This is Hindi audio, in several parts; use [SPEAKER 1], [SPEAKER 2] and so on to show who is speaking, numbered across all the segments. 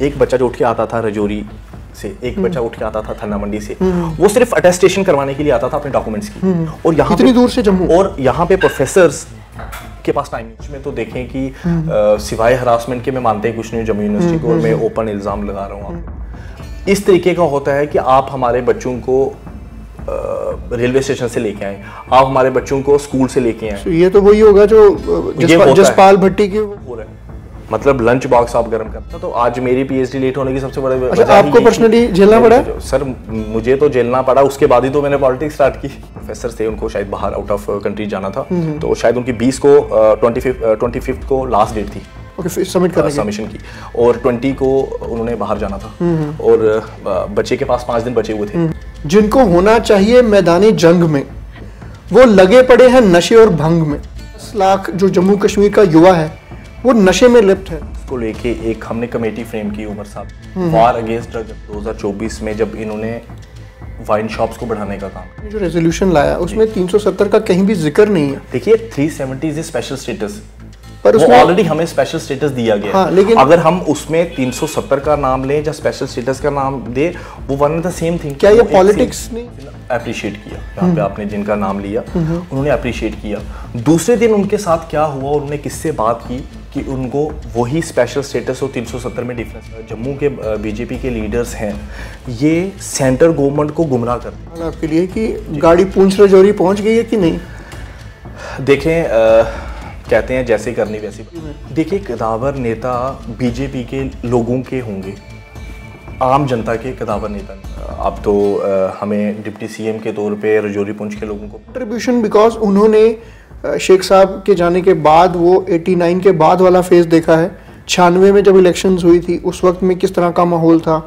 [SPEAKER 1] एक बच्चा जो उठ के आता था रजौरी से, एक बच्चा उठ के आता था थन्ना मंडी से, वो सिर्फ अटेस्टेशन करवाने के लिए आता था अपने डॉक्यूमेंट्स की। और यहाँ
[SPEAKER 2] इतनी दूर से जम्मू, और
[SPEAKER 1] यहाँ पे प्रोफेसर्स के पास टाइम में तो देखें कि सिवाय हरासमेंट के मैं मानते ही कुछ नहीं जम्मू यूनिवर्सिटी को, और मैं ओपन इल्जाम लगा रहा हूँ। इस तरीके का होता है कि आप हमारे बच्चों को रेलवे स्टेशन से लेके आए, आप हमारे बच्चों को स्कूल से लेके आए।
[SPEAKER 2] ये तो वही होगा जो जसपाल भट्टी की हो रहा है,
[SPEAKER 1] मतलब लंच बॉक्स आप गर्म करता। तो आज मेरी पीएचडी लेट होने की सबसे बड़ी
[SPEAKER 2] वजह आपको पर्सनली झेलना पड़ा?
[SPEAKER 1] सर मुझे तो झेलना पड़ा, उसके बाद ही तो मैंने पॉलिटिक्स स्टार्ट की। प्रोफेसर थे, उनको शायद बाहर आउट ऑफ कंट्री जाना था, तो शायद उनकी 20 को 25 को लास्ट डेट थी सबमिशन की, और 20 को उन्होंने बाहर जाना था, और बच्चे के पास 5 दिन बचे हुए थे।
[SPEAKER 2] जिनको होना चाहिए मैदानी जंग में, वो लगे पड़े हैं नशे और भंग में। 10 लाख जो जम्मू कश्मीर का युवा है वो नशे में लिप्त है।
[SPEAKER 1] इसको लेके एक हमने कमेटी फ्रेम की, उमर साहब, वार अगेंस्ट ड्रग, 2024 में जब इन्होंने वाइन शॉप्स को बढ़ाने का काम,
[SPEAKER 2] जो रेजोल्यूशन लाया उसमें 370 का कहीं भी जिक्र नहीं है।
[SPEAKER 1] देखिए 370 इज स्पेशल स्टेटस, पर उसमें ऑलरेडी हमें स्पेशल स्टेटस दिया गया।
[SPEAKER 2] हाँ, लेकिन
[SPEAKER 1] अगर हम उसमें 370 का नाम लें या स्पेशल स्टेटस का नाम दे, वो one and the same thing.
[SPEAKER 2] क्या ये पॉलिटिक्स ने
[SPEAKER 1] अप्रिशिएट किया? यहाँ पे आपने जिनका नाम लिया उन्होंने अप्रिशिएट किया। दूसरे दिन उनके साथ क्या हुआ, उन्होंने किससे बात की कि उनको वही स्पेशल स्टेटस और 370 में डिफरेंस। जम्मू के बीजेपी के लीडर्स हैं, ये सेंट्रल गवर्नमेंट को गुमराह करते हैं।
[SPEAKER 2] आपके लिए कि गाड़ी पूंछ रजौरी पहुंच गई है कि नहीं?
[SPEAKER 1] देखें, कहते हैं जैसे करनी वैसे। देखिए, कदावर नेता बीजेपी के लोगों के होंगे, आम जनता के कदावर नेता। अब तो हमें डिप्टी सीएम के तौर पे रजौरी पुंछ के लोगों को
[SPEAKER 2] कंट्रीब्यूशन, बिकॉज उन्होंने शेख साहब के जाने के बाद वो 89 के बाद वाला फेज देखा है। 96 में जब इलेक्शंस हुई थी उस वक्त में किस तरह का माहौल था,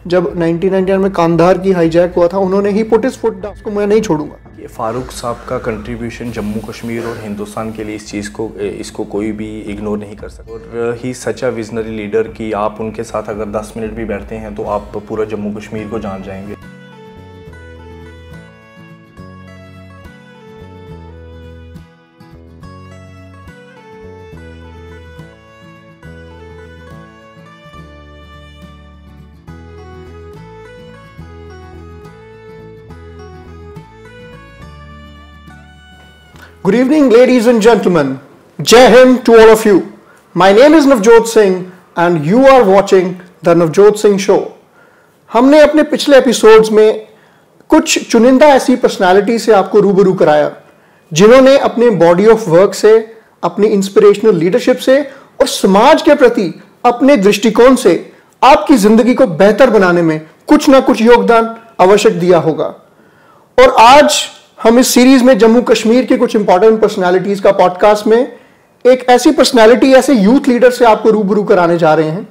[SPEAKER 2] जब 1999 में कांधार की हाईजैक हुआ था, उन्होंने he put his foot down, उसको मैं नहीं छोड़ूंगा।
[SPEAKER 1] फारूक साहब का कंट्रीब्यूशन जम्मू कश्मीर और हिंदुस्तान के लिए इस चीज़ को, इसको कोई भी इग्नोर नहीं कर सकता। और ही सच अ विजनरी लीडर कि आप उनके साथ अगर 10 मिनट भी बैठते हैं तो आप पूरा जम्मू कश्मीर को जान जाएंगे।
[SPEAKER 2] Good evening, ladies and gentlemen. Jai Hind to all of you. My name is Navjot Singh and you are watching the Navjot Singh Show. हमने अपने पिछले एपिसोड्स में कुछ चुनिंदा ऐसी पर्सनालिटी से आपको रूबरू कराया जिन्होंने अपने बॉडी ऑफ वर्क से, अपनी इंस्पिरेशनल लीडरशिप से और समाज के प्रति अपने दृष्टिकोण से आपकी जिंदगी को बेहतर बनाने में कुछ ना कुछ योगदान आवश्यक दिया होगा। और आज हम इस सीरीज में जम्मू कश्मीर के कुछ इंपॉर्टेंट पर्सनालिटीज का पॉडकास्ट में एक ऐसी पर्सनालिटी, ऐसे यूथ लीडर से आपको रूबरू कराने जा रहे हैं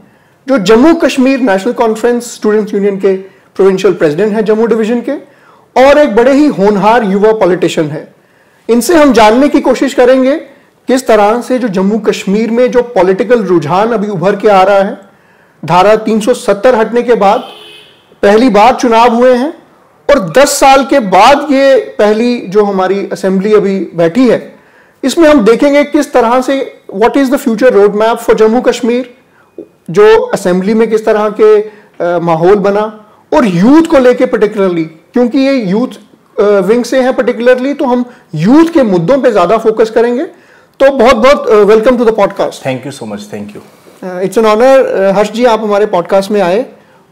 [SPEAKER 2] जो Jammu Kashmir national conference students union के प्रोविंशियल प्रेसिडेंट हैं जम्मू डिवीजन के, और एक बड़े ही होनहार युवा पॉलिटिशियन है। इनसे हम जानने की कोशिश करेंगे किस तरह से जो जम्मू कश्मीर में जो पॉलिटिकल रुझान अभी उभर के आ रहा है, धारा 370 हटने के बाद पहली बार चुनाव हुए हैं और 10 साल के बाद ये पहली जो हमारी असेंबली अभी बैठी है, इसमें हम देखेंगे किस तरह से what is the future road map for Jammu Kashmir, जो असेंबली में किस तरह के माहौल बना, और यूथ को लेके पर्टिकुलरली, क्योंकि ये यूथ विंग से है पर्टिकुलरली, तो हम यूथ के मुद्दों पे ज्यादा फोकस करेंगे। तो बहुत बहुत welcome to the podcast.
[SPEAKER 1] Thank you so much. Thank you.
[SPEAKER 2] It's an honour Harsh ji, आप हमारे पॉडकास्ट में आए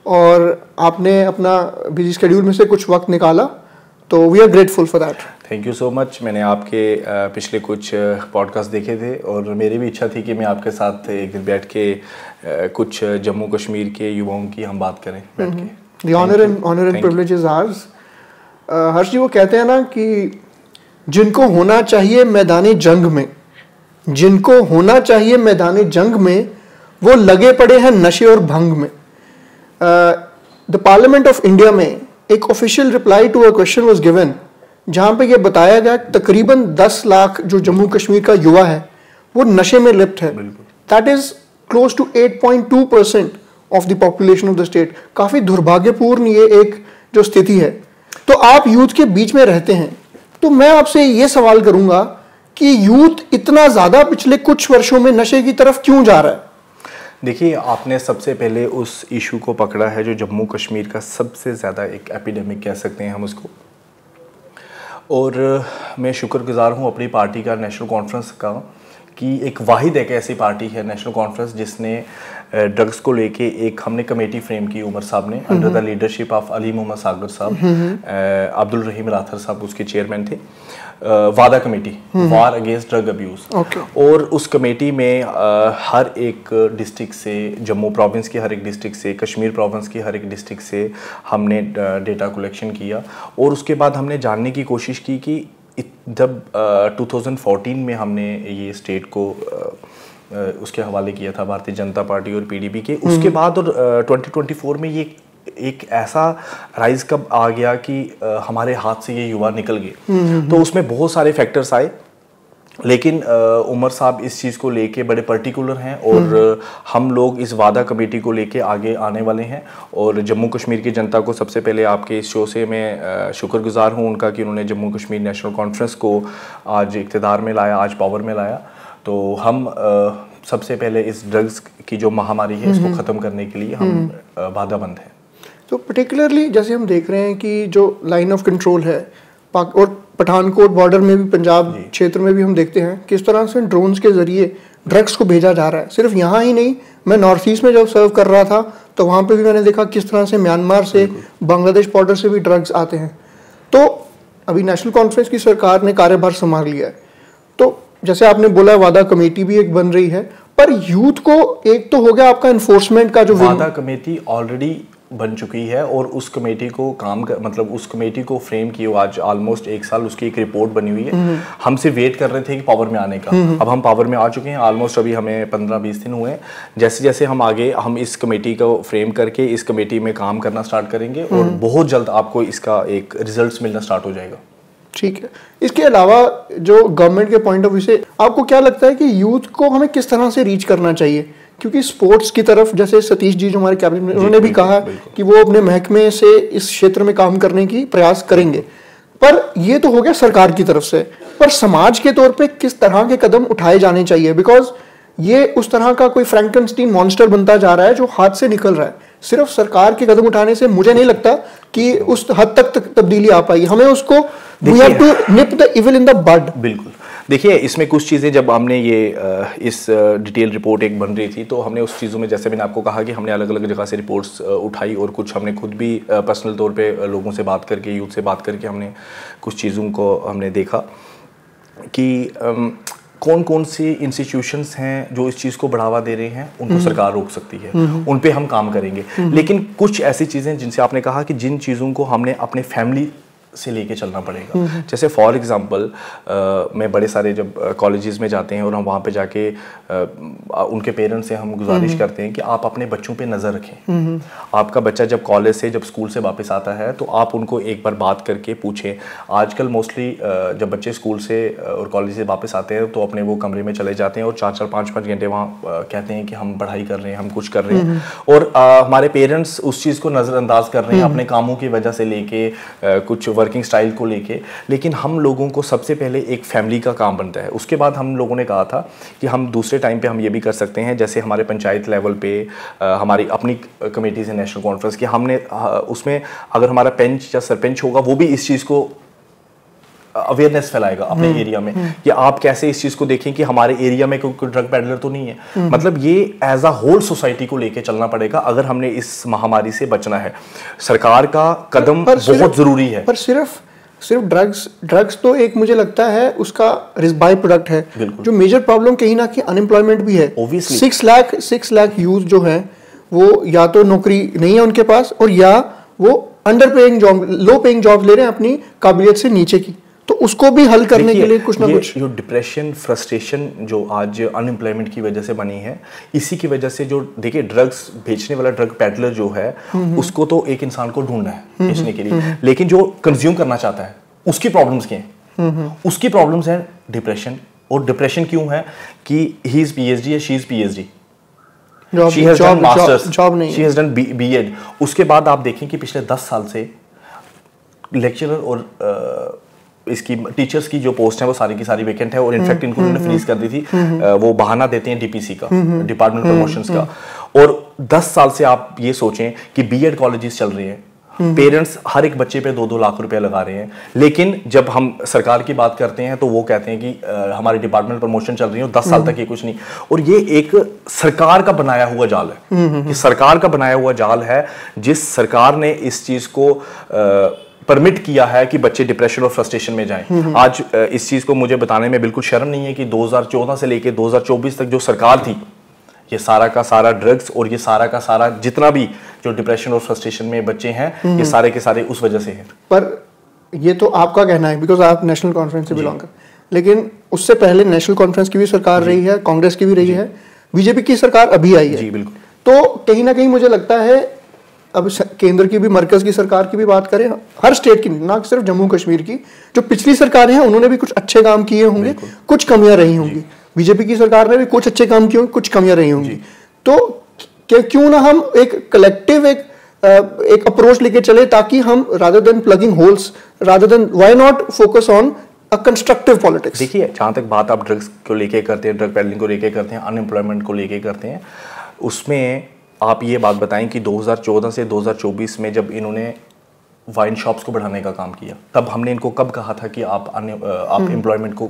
[SPEAKER 2] और आपने अपना बिजी शेड्यूल में से कुछ वक्त निकाला, तो we are grateful for that.
[SPEAKER 1] Thank you so much. मैंने आपके पिछले कुछ पॉडकास्ट देखे थे और मेरी भी इच्छा थी कि मैं आपके साथ एक दिन बैठ के कुछ जम्मू कश्मीर के युवाओं की हम बात करें बैठ के।
[SPEAKER 2] The honour and privilege is ours. Harsh ji, वो कहते हैं ना कि जिनको होना चाहिए मैदानी जंग में, जिनको होना चाहिए मैदानी जंग में, वो लगे पड़े हैं नशे और भंग में। द पार्लियामेंट ऑफ इंडिया में एक official reply to a question was given, जहां पे ये बताया गया तकरीबन 10 लाख जो जम्मू कश्मीर का युवा है वो नशे में लिप्त है। That is close to 8.2% of the population of the state. काफी दुर्भाग्यपूर्ण ये एक जो स्थिति है। तो आप यूथ के बीच में रहते हैं, तो मैं आपसे ये सवाल करूंगा कि यूथ इतना ज्यादा पिछले कुछ वर्षों में नशे की तरफ क्यों जा रहा है?
[SPEAKER 1] देखिए, आपने सबसे पहले उस इशू को पकड़ा है जो जम्मू कश्मीर का सबसे ज़्यादा एक एपिडेमिक कह सकते हैं हम उसको। और मैं शुक्रगुजार हूँ अपनी पार्टी का, नेशनल कॉन्फ्रेंस का, कि एक ऐसी पार्टी है नेशनल कॉन्फ्रेंस जिसने ड्रग्स को लेके एक हमने कमेटी फ्रेम की, उमर साहब ने, under the leadership of Ali Mohammad Sagar sahab, Abdul Rahim Rather sahab उसके चेयरमैन थे, वादा committee, war against drug abuse. और उस कमेटी में हर एक डिस्ट्रिक्ट से, जम्मू प्रोविंस की हर एक डिस्ट्रिक्ट से, कश्मीर प्रोविंस की हर एक डिस्ट्रिक्ट से हमने डेटा कलेक्शन किया। और उसके बाद हमने जानने की कोशिश की कि जब 2014 में हमने ये स्टेट को उसके हवाले किया था भारतीय जनता पार्टी और पीडीपी के, उसके बाद और 2024 में ये एक ऐसा राइज कब आ गया कि हमारे हाथ से ये युवा निकल गए। तो उसमें बहुत सारे फैक्टर्स आए, लेकिन उमर साहब इस चीज़ को लेके बड़े पर्टिकुलर हैं और हम लोग इस वादा कमेटी को लेके आगे आने वाले हैं। और जम्मू कश्मीर की जनता को सबसे पहले आपके इस शो से मैं शुक्रगुजार हूं उनका कि उन्होंने जम्मू कश्मीर नेशनल कॉन्फ्रेंस को आज इक़्तिदार में लाया, आज पावर में लाया। तो हम सबसे पहले इस ड्रग्स की जो महामारी है इसको ख़त्म करने के लिए हम वादाबंद हैं।
[SPEAKER 2] तो पर्टिकुलरली जैसे हम देख रहे हैं कि जो लाइन ऑफ कंट्रोल है और पठानकोट बॉर्डर में भी, पंजाब क्षेत्र में भी हम देखते हैं किस तरह से ड्रोन्स के जरिए ड्रग्स को भेजा जा रहा है। सिर्फ यहाँ ही नहीं, मैं नॉर्थ ईस्ट में जब सर्व कर रहा था तो वहाँ पे भी मैंने देखा किस तरह से म्यांमार से, बांग्लादेश बॉर्डर से भी ड्रग्स आते हैं। तो अभी नेशनल कॉन्फ्रेंस की सरकार ने कार्यभार संभाल लिया है, तो जैसे आपने बोला वादा कमेटी भी एक बन रही है, पर यूथ को एक तो हो गया आपका इन्फोर्समेंट का जो
[SPEAKER 1] वादा कमेटी ऑलरेडी बन चुकी है और उस कमेटी को मतलब उस कमेटी को फ्रेम किए आज ऑलमोस्ट 1 साल, उसकी एक रिपोर्ट बनी हुई है। हमसे वेट कर रहे थे कि पावर में आने का, अब हम पावर में आ चुके हैं ऑलमोस्ट, अभी हमें 15-20 दिन हुए हैं। जैसे जैसे हम आगे हम इस कमेटी को फ्रेम करके इस कमेटी में काम करना स्टार्ट करेंगे और बहुत जल्द आपको इसका एक रिजल्ट मिलना स्टार्ट हो जाएगा।
[SPEAKER 2] ठीक है। इसके अलावा जो गवर्नमेंट के पॉइंट ऑफ व्यू से आपको क्या लगता है कि यूथ को हमें किस तरह से रीच करना चाहिए? क्योंकि स्पोर्ट्स की तरफ जैसे सतीश जी जो हमारे कैबिनेट में, उन्होंने भी कहा कि वो अपने महकमे से इस क्षेत्र में काम करने की प्रयास करेंगे, पर ये तो हो गया सरकार की तरफ से, पर समाज के तौर पे किस तरह के कदम उठाए जाने चाहिए? बिकॉज ये उस तरह का कोई फ्रैंकनस्टीन मॉन्स्टर बनता जा रहा है जो हाथ से निकल रहा है। सिर्फ सरकार के कदम उठाने से मुझे नहीं लगता कि उस हद तक तब्दीली आ पाएगी। हमें उसको we have to nip the evil in the bud।
[SPEAKER 1] बिल्कुल। देखिए, इसमें कुछ चीज़ें जब हमने ये इस डिटेल रिपोर्ट एक बन रही थी तो हमने उस चीज़ों में, जैसे मैंने आपको कहा कि हमने अलग अलग जगह से रिपोर्ट्स उठाई और कुछ हमने खुद भी पर्सनल तौर पे लोगों से बात करके, यूथ से बात करके हमने कुछ चीज़ों को हमने देखा कि कौन कौन सी इंस्टीट्यूशंस हैं जो इस चीज़ को बढ़ावा दे रहे हैं, उनको सरकार रोक सकती है, उन पे हम काम करेंगे। लेकिन कुछ ऐसी चीज़ें जिनसे आपने कहा कि जिन चीज़ों को हमने अपने फैमिली से लेके चलना पड़ेगा, जैसे फॉर एग्जांपल मैं बड़े सारे जब कॉलेजेस में जाते हैं और हम वहाँ पे जाके उनके पेरेंट्स से हम गुजारिश करते हैं कि आप अपने बच्चों पे नज़र रखें। आपका बच्चा जब कॉलेज से, जब स्कूल से वापस आता है तो आप उनको एक बार बात करके पूछें। आजकल मोस्टली जब बच्चे स्कूल से और कॉलेज से वापस आते हैं तो अपने वो कमरे में चले जाते हैं और 4-4, 5-5 घंटे वहाँ कहते हैं कि हम पढ़ाई कर रहे हैं, हम कुछ कर रहे हैं, और हमारे पेरेंट्स उस चीज़ को नज़रअंदाज कर रहे हैं अपने कामों की वजह से लेके, कुछ वर्किंग स्टाइल को लेके। लेकिन हम लोगों को सबसे पहले एक फैमिली का काम बनता है। उसके बाद हम लोगों ने कहा था कि हम दूसरे टाइम पे हम ये भी कर सकते हैं, जैसे हमारे पंचायत लेवल पे हमारी अपनी कमेटीज है नेशनल कॉन्फ्रेंस की, हमने उसमें अगर हमारा पंच या सरपंच होगा वो भी इस चीज़ को अवेयरनेस फैलाएगा अपने एरिया में कि आप कैसे इस चीज को देखें कि हमारे एरिया में कोई ड्रग पैडलर तो नहीं है। मतलब ये एज अ होल सोसाइटी को लेके चलना पड़ेगा अगर हमने इस महामारी से बचना है। सरकार का कदम बहुत जरूरी है।
[SPEAKER 2] पर सिर्फ ड्रग्स तो एक मुझे लगता है उसका बाय प्रोडक्ट है। जो मेजर प्रॉब्लम कहीं ना कहीं अनएम्प्लॉयमेंट भी है। 6 लाख यूथ जो है वो या तो नौकरी नहीं है उनके पास, और या वो under paying job, low paying job ले रहे हैं अपनी काबिलियत से नीचे की। तो उसको भी हल करने के लिए कुछ ना कुछ,
[SPEAKER 1] जो डिप्रेशन, फ्रस्ट्रेशन जो आज अनएम्प्लॉयमेंट की वजह से बनी है, इसी की वजह से जो देखिए ड्रग्स बेचने वाला ड्रग पैडलर जो है उसको तो एक इंसान को ढूंढना है बेचने के लिए, लेकिन जो कंज्यूम करना चाहता है उसकी प्रॉब्लम्स क्या हैं? उसकी प्रॉब्लम्स हैं डिप्रेशन। और डिप्रेशन क्यों है कि ही इज पीएचडी या she is PhD, she has done masters, she has done B Ed. उसके बाद आप देखें कि पिछले 10 साल से लेक्चरर और इसकी टीचर्स की जो पोस्ट है वो सारी की सारी वेकेंट है और इनफैक्ट इनको उन्होंने फ्रीज कर दी थी। वो बहाना देते हैं डीपीसी का, डिपार्टमेंट प्रमोशंस का। और 10 साल से आप ये सोचें कि बीएड कॉलेजेस चल रही हैं, पेरेंट्स हर एक बच्चे पे 2-2 लाख रुपए लगा रहे हैं, लेकिन जब हम सरकार की बात करते हैं तो वो कहते हैं कि हमारी डिपार्टमेंट प्रमोशन चल रही है और 10 साल तक ये कुछ नहीं। और ये एक सरकार का बनाया हुआ जाल है, ये सरकार का बनाया हुआ जाल है। जिस सरकार ने इस चीज को परमिट किया है कि बच्चे डिप्रेशन और फ्रस्ट्रेशन में जाएं। आज इस चीज को मुझे बताने में बिल्कुल शर्म नहीं है कि 2014 से लेकर 2024 तक जो सरकार थी, ये सारा का सारा ड्रग्स और ये सारा का सारा जितना भी जो डिप्रेशन और फ्रस्ट्रेशन में बच्चे हैं, ये सारे के सारे उस वजह से हैं।
[SPEAKER 2] पर ये तो आपका कहना है बिकॉज आप नेशनल कॉन्फ्रेंस से बिलोंग कर, लेकिन उससे पहले नेशनल कॉन्फ्रेंस की भी सरकार रही है, कांग्रेस की भी रही है, बीजेपी की सरकार अभी आई है।
[SPEAKER 1] जी बिल्कुल।
[SPEAKER 2] तो कहीं ना कहीं मुझे लगता है अब केंद्र की भी, मरकज की सरकार की भी बात करें, हर स्टेट की, ना सिर्फ जम्मू कश्मीर की, जो पिछली सरकारें हैं उन्होंने भी कुछ अच्छे काम किए होंगे, कुछ कमियां रही होंगी। बीजेपी की सरकार ने भी कुछ अच्छे काम किए होंगे, कुछ कमियां रही होंगी। तो क्यों ना हम एक कलेक्टिव एक अप्रोच लेके चले, ताकि हम rather than plugging holes, rather than why not focus on a constructive politics.
[SPEAKER 1] देखिए, जहां तक बात आप ड्रग्स को लेके करते हैं, ड्रग पेडलिंग को लेके करते हैं, अनएम्प्लॉयमेंट को लेके करते हैं, उसमें आप ये बात बताएं कि 2014 से 2024 में जब इन्होंने वाइन शॉप्स को बढ़ाने का काम किया, तब हमने इनको कब कहा था कि आप एम्प्लॉयमेंट को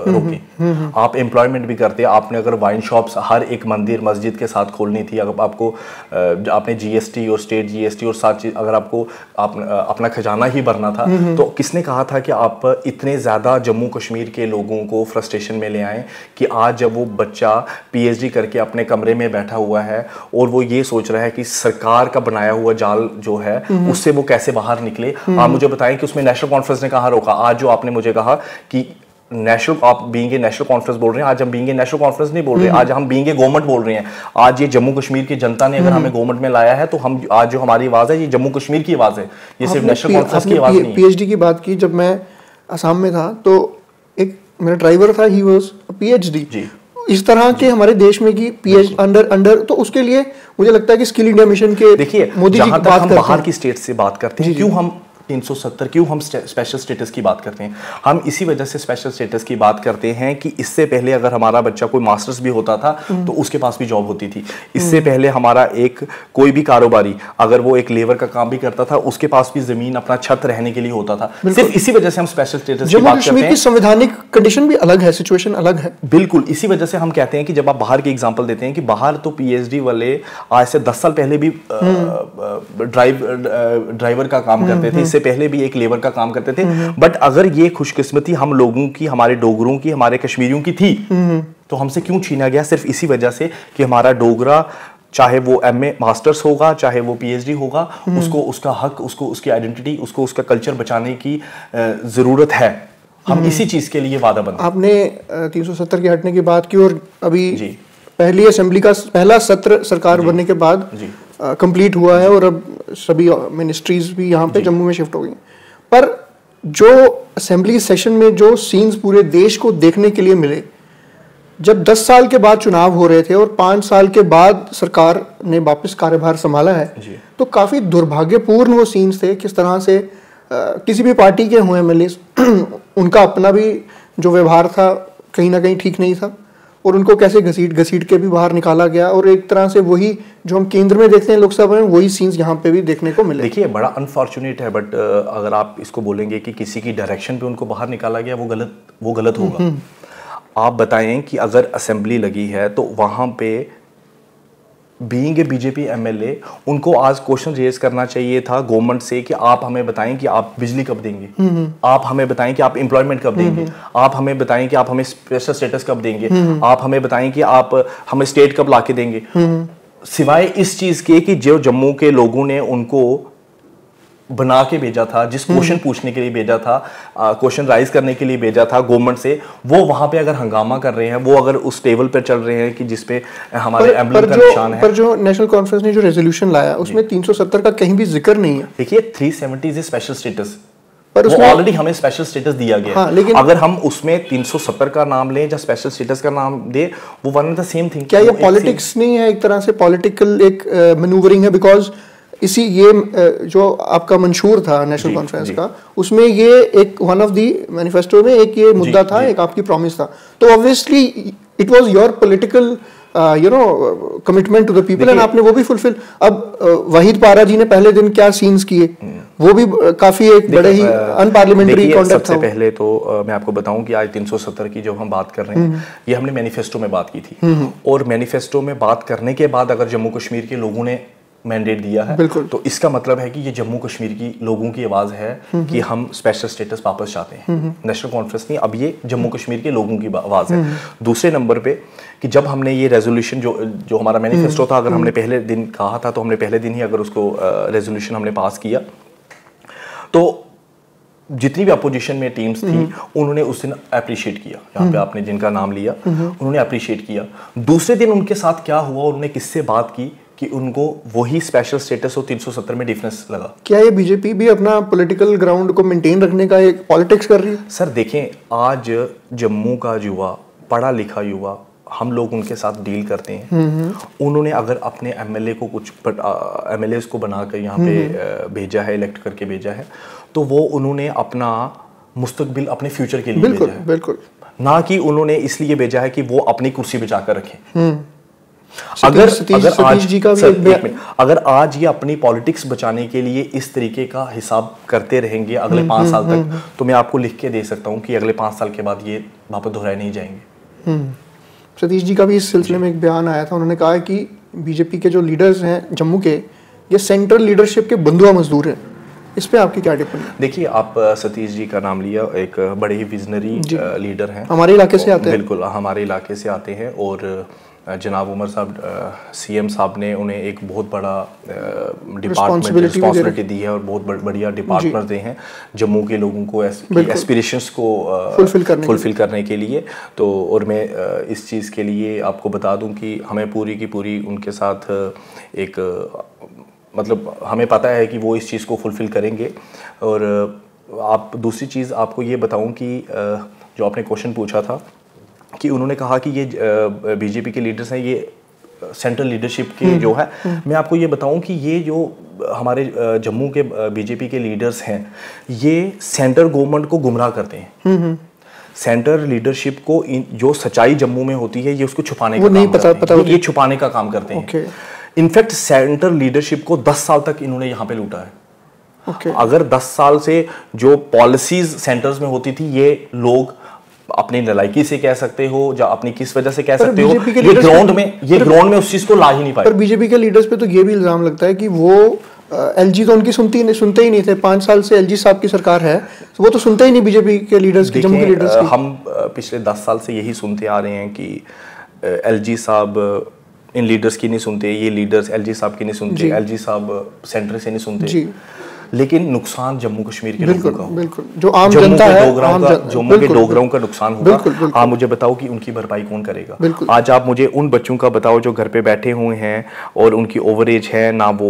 [SPEAKER 1] रोकें? आप एम्प्लॉयमेंट भी करते, आपने अगर वाइन शॉप्स हर एक मंदिर मस्जिद के साथ खोलनी थी, अगर आपको आपने जीएसटी और स्टेट जीएसटी और साथ चीज अगर आपको अपना खजाना ही भरना था, तो किसने कहा था कि आप इतने ज़्यादा जम्मू कश्मीर के लोगों को फ्रस्ट्रेशन में ले आएँ कि आज जब वो बच्चा पीएचडी करके अपने कमरे में बैठा हुआ है और वो ये सोच रहा है कि सरकार का बनाया हुआ जाल जो है उससे वो कैसे बाहर निकले। आप मुझे बताएं कि उसमें नेशनल कॉन्फ्रेंस ने कहा रोका? आज जो आपने मुझे कहा कि नेशनल, आप बीइंग ए नेशनल कॉन्फ्रेंस बोल रहे हैं, आज हम बीइंग ए नेशनल कॉन्फ्रेंस नहीं बोल रहे, आज हम बीइंग ए गवर्नमेंट बोल रहे हैं। आज ये जम्मू कश्मीर की जनता ने अगर हमें गवर्नमेंट में लाया है, तो हम आज जो हमारी आवाज है ये जम्मू कश्मीर की आवाज है, ये सिर्फ नेशनल कॉन्फ्रेंस की आवाज नहीं है।
[SPEAKER 2] पीएचडी की बात की, जब मैं असम में था तो एक मेरा ड्राइवर था, ही वाज पीएचडी। जी, इस तरह के हमारे देश में कि पीएच अंडर तो उसके लिए मुझे लगता है कि स्किल इंडिया मिशन के,
[SPEAKER 1] देखिए मोदी जी की बात, हम बाहर की स्टेट से बात करते हैं, क्यों हम 370, क्यों हम स्पेशल स्टेटस की बात करते हैं? हम इसी वजह से स्पेशल स्टेटस की बात करते हैं कि इससे पहले अगर हमारा बच्चा कोई मास्टर्स भी होता था तो उसके पास भी जॉब होती थी। इससे पहले हमारा एक कोई भी कारोबारी अगर वो एक लेबर का काम भी करता था, उसके पास भी जमीन, अपना छत रहने के लिए होता था। सिर्फ इसी वजह से हम स्पेशल स्टेटस की बात करते हैं।
[SPEAKER 2] संवैधानिक कंडीशन भी अलग है, सिचुएशन अलग है।
[SPEAKER 1] बिल्कुल, इसी वजह से हम कहते हैं कि जब आप बाहर की एग्जांपल देते हैं कि बाहर तो पीएचडी वाले आज से 10 साल पहले भी ड्राइवर का काम करते थे, इससे पहले भी एक लेबर का काम करते थे। बट अगर ये खुशकिस्मती हम लोगों की, हमारे डोगरों की, हमारे कश्मीरियों की थी, तो हमसे क्यों छीना गया? सिर्फ इसी वजह से कि हमारा डोगरा, चाहे वो एमए मास्टर्स होगा, चाहे वो पीएचडी होगा, उसको उसका हक, उसको उसकी आइडेंटिटी, उसको उसका कल्चर बचाने की जरूरत है। हम इसी चीज के लिए वादा बना।
[SPEAKER 2] आपने 370 के हटने की बात की और अभी पहली असेंबली का पहला सत्र सरकार बनने के बाद कंप्लीट हुआ है और अब सभी मिनिस्ट्रीज भी यहाँ पे जम्मू में शिफ्ट हो गई। पर जो असेंबली सेशन में जो सीन्स पूरे देश को देखने के लिए मिले, जब 10 साल के बाद चुनाव हो रहे थे और 5 साल के बाद सरकार ने वापस कार्यभार संभाला है, तो काफ़ी दुर्भाग्यपूर्ण वो सीन्स थे। किस तरह से किसी भी पार्टी के हुए एमएलए उनका अपना भी जो व्यवहार था कहीं ना कहीं ठीक नहीं था और उनको कैसे घसीट के भी बाहर निकाला गया। और एक तरह से वही जो हम केंद्र में देखते हैं लोकसभा में, वही सीन्स यहाँ पे भी देखने को मिले।
[SPEAKER 1] देखिए, बड़ा अनफॉर्चुनेट है, बट अगर आप इसको बोलेंगे कि किसी की डायरेक्शन पे उनको बाहर निकाला गया, वो गलत होगा। आप बताएं कि अगर असेंबली लगी है तो वहाँ पे बीइंग ए बीजेपी एमएलए उनको आज क्वेश्चन रेज करना चाहिए था गवर्नमेंट से कि आप हमें बताएं कि आप बिजली कब देंगे, आप हमें बताएं कि आप एम्प्लॉयमेंट कब देंगे, आप हमें बताएं कि आप हमें स्पेशल स्टेटस कब देंगे, आप हमें बताएं कि आप हमें स्टेट कब लाके देंगे। सिवाय इस चीज के कि जो जम्मू के लोगों ने उनको बना के भेजा था, जिस क्वेश्चन पूछने के लिए भेजा था, क्वेश्चन राइज करने के लिए भेजा था गवर्नमेंट से, वो वहां पे अगर हंगामा कर रहे हैं, वो अगर उस टेबल पर चल रहे हैं कि जिसपे हमारे एम्ब्लम का निशान है।
[SPEAKER 2] पर जो नेशनल कॉन्फ्रेंस ने जो रेजोल्यूशन लाया उसमें 370 का कहीं भी जिक्र नहीं है।
[SPEAKER 1] देखिए, 370 इज स्पेशल स्टेटस, पर वो ऑलरेडी हमें स्पेशल स्टेटस दिया गया।
[SPEAKER 2] हाँ, लेकिन
[SPEAKER 1] अगर हम उसमें 370 का नाम लें या स्पेशल स्टेटस का नाम दे, वो one and the same thing.
[SPEAKER 2] क्या ये पॉलिटिक्स नहीं है, एक तरह से पॉलिटिकल एक मैनूवरिंग है? बिकॉज इसी ये जो आपका मंशूर था नेशनल कॉन्फ्रेंस का, उसमें ये एक वन ऑफ दी मैनिफेस्टो में एक ये मुद्दा था, एक आपकी प्रॉमिस था। तो obviously it was your political commitment to the people and आपने वो भी फुलफिल। अब वहीद पारा जी ने पहले दिन क्या सीन्स किए, वो भी काफी एक बड़े ही अनपार्लियामेंट्री कॉन्डक्ट था।
[SPEAKER 1] सबसे पहले तो मैं आपको बताऊं कि आज 370 की जो हम बात कर रहे हैं, ये हमने मैनिफेस्टो में बात की थी, और मैनिफेस्टो में बात करने के बाद अगर जम्मू कश्मीर के लोगों ने मैंडेट दिया है, तो इसका मतलब है कि ये जम्मू कश्मीर की लोगों की आवाज है कि हम स्पेशल स्टेटस वापस चाहते हैं। नेशनल कॉन्फ्रेंस नहीं, अब ये जम्मू कश्मीर के लोगों की आवाज है। दूसरे नंबर पे कि जब हमने ये रेजोल्यूशन जो हमारा मैनिफेस्टो था, अगर हमने पहले दिन कहा था, तो हमने पहले दिन ही अगर उसको रेजोल्यूशन हमने पास किया, तो जितनी भी अपोजिशन में टीम्स थी उन्होंने उस दिन अप्रिशिएट किया। यहाँ पे आपने जिनका नाम लिया उन्होंने अप्रिशिएट किया। दूसरे दिन उनके साथ क्या हुआ, उन्होंने किससे बात की कि उनको वही स्पेशल स्टेटस और 370 में डिफरेंस लगा।
[SPEAKER 2] क्या ये बीजेपी भी अपना पॉलिटिकल ग्राउंड को मेंटेन रखने का एक पॉलिटिक्स कर रही है?
[SPEAKER 1] सर देखें, आज जम्मू का युवा, पढ़ा लिखा युवा, हम लोग उनके साथ डील करते हैं। उन्होंने अगर अपने एमएलए को कुछ एमएलए को बनाकर यहाँ पे भेजा है, इलेक्ट करके भेजा है, तो वो उन्होंने अपना मुस्तकबिल, अपने फ्यूचर के लिए भेजा है।
[SPEAKER 2] बिल्कुल,
[SPEAKER 1] ना कि उन्होंने इसलिए भेजा है कि वो अपनी कुर्सी बचा कर रखें। अगर आज ये अपनी पॉलिटिक्स बचाने के लिए इस तरीके का हिसाब करते रहेंगे अगले 5 साल तक, तो मैं आपको लिख के दे सकता हूँ कि अगले 5 साल के बाद ये वापस दोहराए नहीं जाएंगे।
[SPEAKER 2] सतीश जी का भी इस सिलसिले में एक बयान आया था, उन्होंने कहा कि बीजेपी के जो लीडर्स हैं जम्मू के, ये सेंट्रल लीडरशिप के बंधुआ मजदूर हैं। इस पे आपकी क्या टिप्पणी?
[SPEAKER 1] देखिए, आप सतीश जी का नाम लिया, एक बड़े ही विजनरी लीडर हैं,
[SPEAKER 2] हमारे इलाके से आते हैं।
[SPEAKER 1] बिल्कुल हमारे इलाके से आते हैं, और जनाब उमर साहब सीएम साहब ने उन्हें एक बहुत बड़ा रिस्पॉन्सिबिलिटी दी है और बहुत बढ़िया डिपार्टमेंट दे हैं जम्मू के लोगों को एस्पिरेशंस को फुलफिल करने के लिए। तो और मैं इस चीज़ के लिए आपको बता दूं कि हमें पूरी की पूरी उनके साथ एक मतलब हमें पता है कि वो इस चीज़ को फुलफिल करेंगे। और आप दूसरी चीज़ आपको ये बताऊं कि जो आपने क्वेश्चन पूछा था कि उन्होंने कहा कि ये बीजेपी के लीडर्स हैं, ये सेंट्रल लीडरशिप के जो है, मैं आपको ये बताऊं कि ये जो हमारे जम्मू के बीजेपी के लीडर्स हैं, ये सेंट्रल गवर्नमेंट को गुमराह करते हैं। सेंट्रल लीडरशिप को जो सच्चाई जम्मू में होती है, ये उसको छुपाने का काम करते हैं। ये छुपाने का काम करते हैं। इनफैक्ट सेंट्रल लीडरशिप को 10 साल तक इन्होंने यहाँ पे लूटा है। अगर 10 साल से जो पॉलिसीज सेंटर्स में होती थी, ये लोग अपनी नलायकी से कह सकते हो या अपनी किस वजह से कह सकते हो, ये ग्राउंड में उस चीज को ला ही नहीं पाए।
[SPEAKER 2] पर बीजेपी के लीडर्स पे तो ये भी इल्जाम लगता है कि वो एलजी तो उनकी सुनते ही नहीं थे। 5 साल से एलजी साहब की सरकार है, तो वो तो सुनते ही नहीं बीजेपी के लीडर्स की, जम्मू के लीडर्स की।
[SPEAKER 1] हम पिछले 10 साल से यही सुनते आ रहे हैं कि एलजी साहब इन लीडर्स की नहीं सुनते, ये लीडर्स एलजी साहब की नहीं सुनते, एलजी साहब सेंटर से नहीं सुनते। लेकिन नुकसान जम्मू कश्मीर के लोगों का,
[SPEAKER 2] बिल्कुल जो आम जनता है,
[SPEAKER 1] जम्मू के डोगराओं का नुकसान होगा। आप मुझे बताओ कि उनकी भरपाई कौन करेगा? आज आप मुझे उन बच्चों का बताओ जो घर पे बैठे हुए हैं और उनकी ओवर एज है, ना वो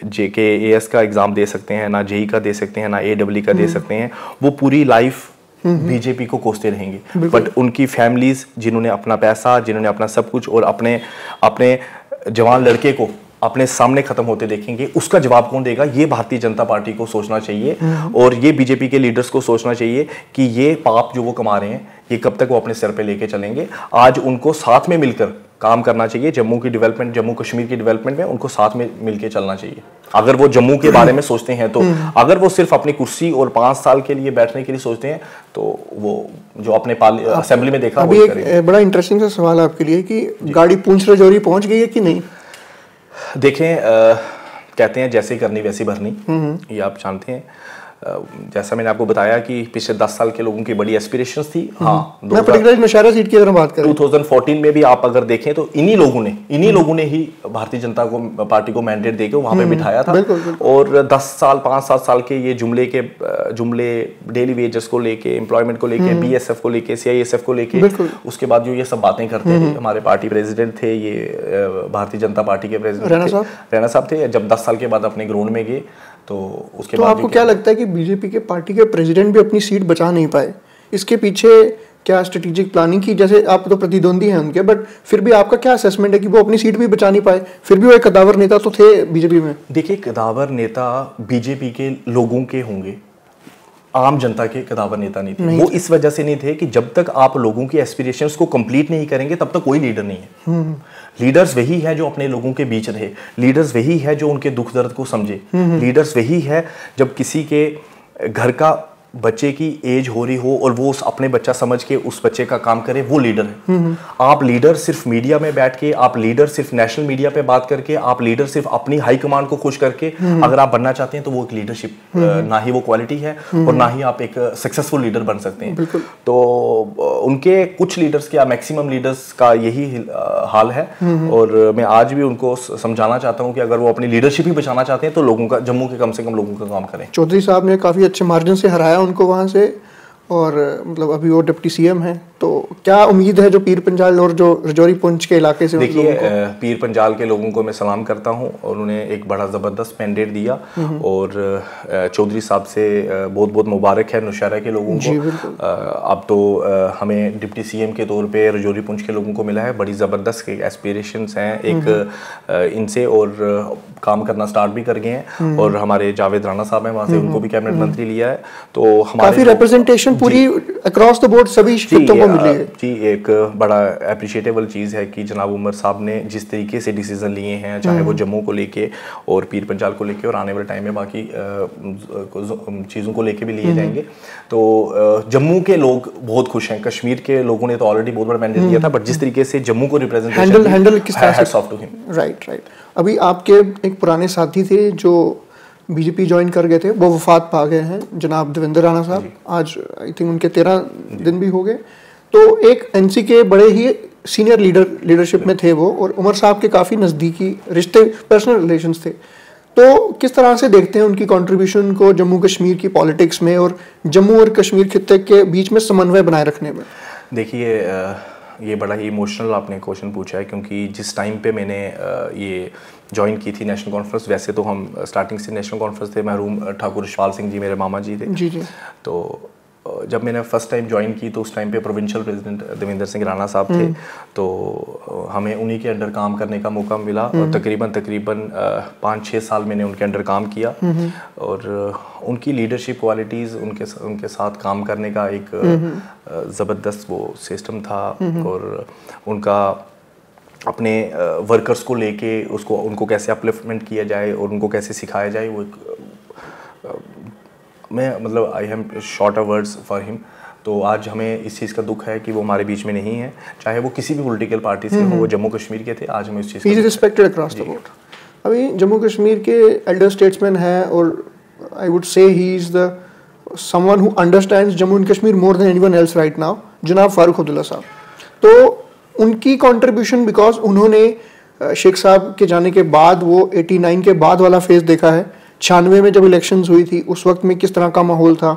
[SPEAKER 1] JKAS का एग्जाम दे सकते हैं, ना JEE का दे सकते हैं, ना AEE का दे सकते हैं। वो पूरी लाइफ बीजेपी को कोसते रहेंगे, बट उनकी फैमिलीज जिन्होंने अपना पैसा, जिन्होंने अपना सब कुछ और अपने जवान लड़के को अपने सामने खत्म होते देखेंगे, उसका जवाब कौन देगा? ये भारतीय जनता पार्टी को सोचना चाहिए और ये बीजेपी के लीडर्स को सोचना चाहिए कि ये पाप जो वो कमा रहे हैं, ये कब तक वो अपने सर पे लेके चलेंगे। आज उनको साथ में मिलकर काम करना चाहिए। जम्मू की डेवलपमेंट, जम्मू कश्मीर की डेवलपमेंट में उनको साथ में मिलके चलना चाहिए। अगर वो जम्मू के बारे में सोचते हैं तो, अगर वो सिर्फ अपनी कुर्सी और 5 साल के लिए बैठने के लिए सोचते हैं, तो वो जो अपने असेंबली में देखा।
[SPEAKER 2] अभी एक बड़ा इंटरेस्टिंग सा सवाल आपके लिए कि गाड़ी पूंछ राजौरी पहुंच गई है कि नहीं?
[SPEAKER 1] देखें, कहते हैं जैसे करनी वैसी भरनी, ये आप जानते हैं। जैसा मैंने आपको बताया कि पिछले 10 साल के लोगों की बड़ी एस्पिरेशंस थी। हाँ,
[SPEAKER 2] मैं पर्टिकुलरली नौशहरा सीट की अगर बात करें,
[SPEAKER 1] 2014 में भी आप अगर देखें तो इन्हीं लोगों ने ही भारतीय जनता पार्टी को मैंडेट देकर वहां पे बिठाया था। और 10 साल 5-7 साल के ये जुमले डेली वेजेस को लेके, एम्प्लॉयमेंट को लेके, BSF को लेके, CISF को लेके, उसके बाद जो ये सब बातें करते थे, हमारे पार्टी प्रेसिडेंट थे ये भारतीय जनता पार्टी के प्रेसिडेंट रैना साहब थे। जब 10 साल के बाद अपने ग्राउंड में गए तो उसके बाद
[SPEAKER 2] आपको क्या लगता है कि बीजेपी के पार्टी के प्रेसिडेंट भी अपनी सीट बचा नहीं पाए? इसके पीछे क्या स्ट्रेटेजिक प्लानिंग की? जैसे आप तो प्रतिद्वंदी हैं उनके, बट फिर भी आपका क्या असेसमेंट है कि वो अपनी सीट भी बचा नहीं पाए, फिर भी वो एक कदावर नेता तो थे बीजेपी में?
[SPEAKER 1] देखिए, कदावर नेता बीजेपी के लोगों के होंगे, आम जनता के कदावर नेता नहीं थे। वो इस वजह से नहीं थे कि जब तक आप लोगों की एस्पिरेशंस को कंप्लीट नहीं करेंगे तब तक कोई लीडर नहीं है। लीडर्स वही है जो अपने लोगों के बीच रहे, लीडर्स वही है जो उनके दुख दर्द को समझे, लीडर्स वही है जब किसी के घर का बच्चे की एज हो रही हो और वो अपने बच्चा समझ के उस बच्चे का काम करे, वो लीडर है। आप लीडर सिर्फ मीडिया में बैठ के, आप लीडर सिर्फ नेशनल मीडिया पे बात करके, आप लीडर सिर्फ अपनी हाई कमांड को खुश करके अगर आप बनना चाहते हैं तो वो एक लीडरशिप ना ही वो क्वालिटी है और ना ही आप एक सक्सेसफुल लीडर बन सकते हैं। तो उनके कुछ लीडर्स का, मैक्सिमम लीडर्स का यही हाल है और मैं आज भी उनको समझाना चाहता हूँ कि अगर वो अपनी लीडरशिप ही बचाना चाहते हैं तो लोगों का, जम्मू के कम से कम लोगों का काम करें।
[SPEAKER 2] चौधरी साहब ने काफ़ी अच्छे मार्जिन से हराया उनको वहाँ से, और मतलब अभी वो डिप्टी सीएम हैं, तो क्या उम्मीद है जो पीर पंजाल और जो रजौरी पुंछ के इलाके से?
[SPEAKER 1] देखिए, पीर पंजाल के लोगों को मैं सलाम करता हूं और उन्हें एक बड़ा ज़बरदस्त मैंडेट दिया और चौधरी साहब से बहुत बहुत मुबारक है नौशहरा के लोगों को। अब तो हमें डिप्टी सीएम के तौर पे रजौरी पुंछ के लोगों को मिला है। बड़ी ज़बरदस्त एस्पिरेशंस हैं एक इनसे और काम करना स्टार्ट भी कर गए हैं। और हमारे जावेद राणा साहब हैं वहाँ से, उनको भी कैबिनेट मंत्री लिया है। तो
[SPEAKER 2] हमारे रिप्रेजेंटेशन पूरी अक्रॉस द बोर्ड सभी खित्तों को मिली है
[SPEAKER 1] जी। एक बड़ा अप्रिशिएटेबल चीज़ है कि जनाब उमर साहब ने जिस तरीके से डिसीजन लिए हैं, चाहे वो जम्मू को लेके और पीर पंजाल को लेके और आने वाले टाइम में बाकी चीज़ों को लेके भी लिए जाएंगे। तो जम्मू के लोग बहुत खुश हैं। कश्मीर के लोगों ने तो ऑलरेडी बहुत बड़ा मैंडेट दिया था, बट जिस तरीके से जम्मू को रिप्रेजेंटेशन
[SPEAKER 2] हैंडल किस तरह से, राइट। अभी आपके एक पुराने साथी थे जो बीजेपी ज्वाइन कर गए थे, वो वफात पा गए हैं, जनाब देवेंद्र राणा साहब। आज आई थिंक उनके 13 दिन भी हो गए। तो एक एनसी के बड़े ही सीनियर लीडरशिप में थे वो, और उमर साहब के काफ़ी नज़दीकी रिश्ते, पर्सनल रिलेशंस थे। तो किस तरह से देखते हैं उनकी कंट्रीब्यूशन को जम्मू कश्मीर की पॉलिटिक्स में और जम्मू और कश्मीर खित्ते के बीच में समन्वय बनाए रखने में?
[SPEAKER 1] देखिए, ये बड़ा ही इमोशनल आपने क्वेश्चन पूछा है, क्योंकि जिस टाइम पे मैंने ये ज्वाइन की थी नेशनल कॉन्फ्रेंस, वैसे तो हम स्टार्टिंग से नेशनल कॉन्फ्रेंस थे, मरहूम ठाकुर यशपाल सिंह जी मेरे मामा जी थे
[SPEAKER 2] जी।
[SPEAKER 1] तो जब मैंने फर्स्ट टाइम ज्वाइन की तो उस टाइम पे प्रोविंशियल प्रेसिडेंट देवेंद्र सिंह राणा साहब थे। तो हमें उन्हीं के अंडर काम करने का मौका मिला और तकरीबन 5-6 साल मैंने उनके अंडर काम किया। और उनकी लीडरशिप क्वालिटीज़, उनके साथ काम करने का एक ज़बरदस्त वो सिस्टम था। और उनका अपने वर्कर्स को लेके उनको कैसे अपलिफ्टमेंट किया जाए और उनको कैसे सिखाया जाए, वो मैं मतलब I have short words for him. तो आज हमें इस चीज़ का दुख है कि वो हमारे बीच में नहीं है, चाहे वो किसी भी पॉलिटिकल पार्टी से हो, वो जम्मू कश्मीर के थे। आज हमें इस चीज़ का
[SPEAKER 2] रिस्पेक्टेड अक्रॉस द बोर्ड। अभी जम्मू कश्मीर के एल्डर स्टेट्समैन हैं और I would say he is the someone who understands Jammu and Kashmir more than anyone else right now, जनाब फारूक अब्दुल्ला साहब। तो उनकी कंट्रीब्यूशन, बिकॉज उन्होंने शेख साहब के जाने के बाद वो 89 के बाद वाला फेज देखा है। 96 में जब इलेक्शंस हुई थी उस वक्त में किस तरह का माहौल था।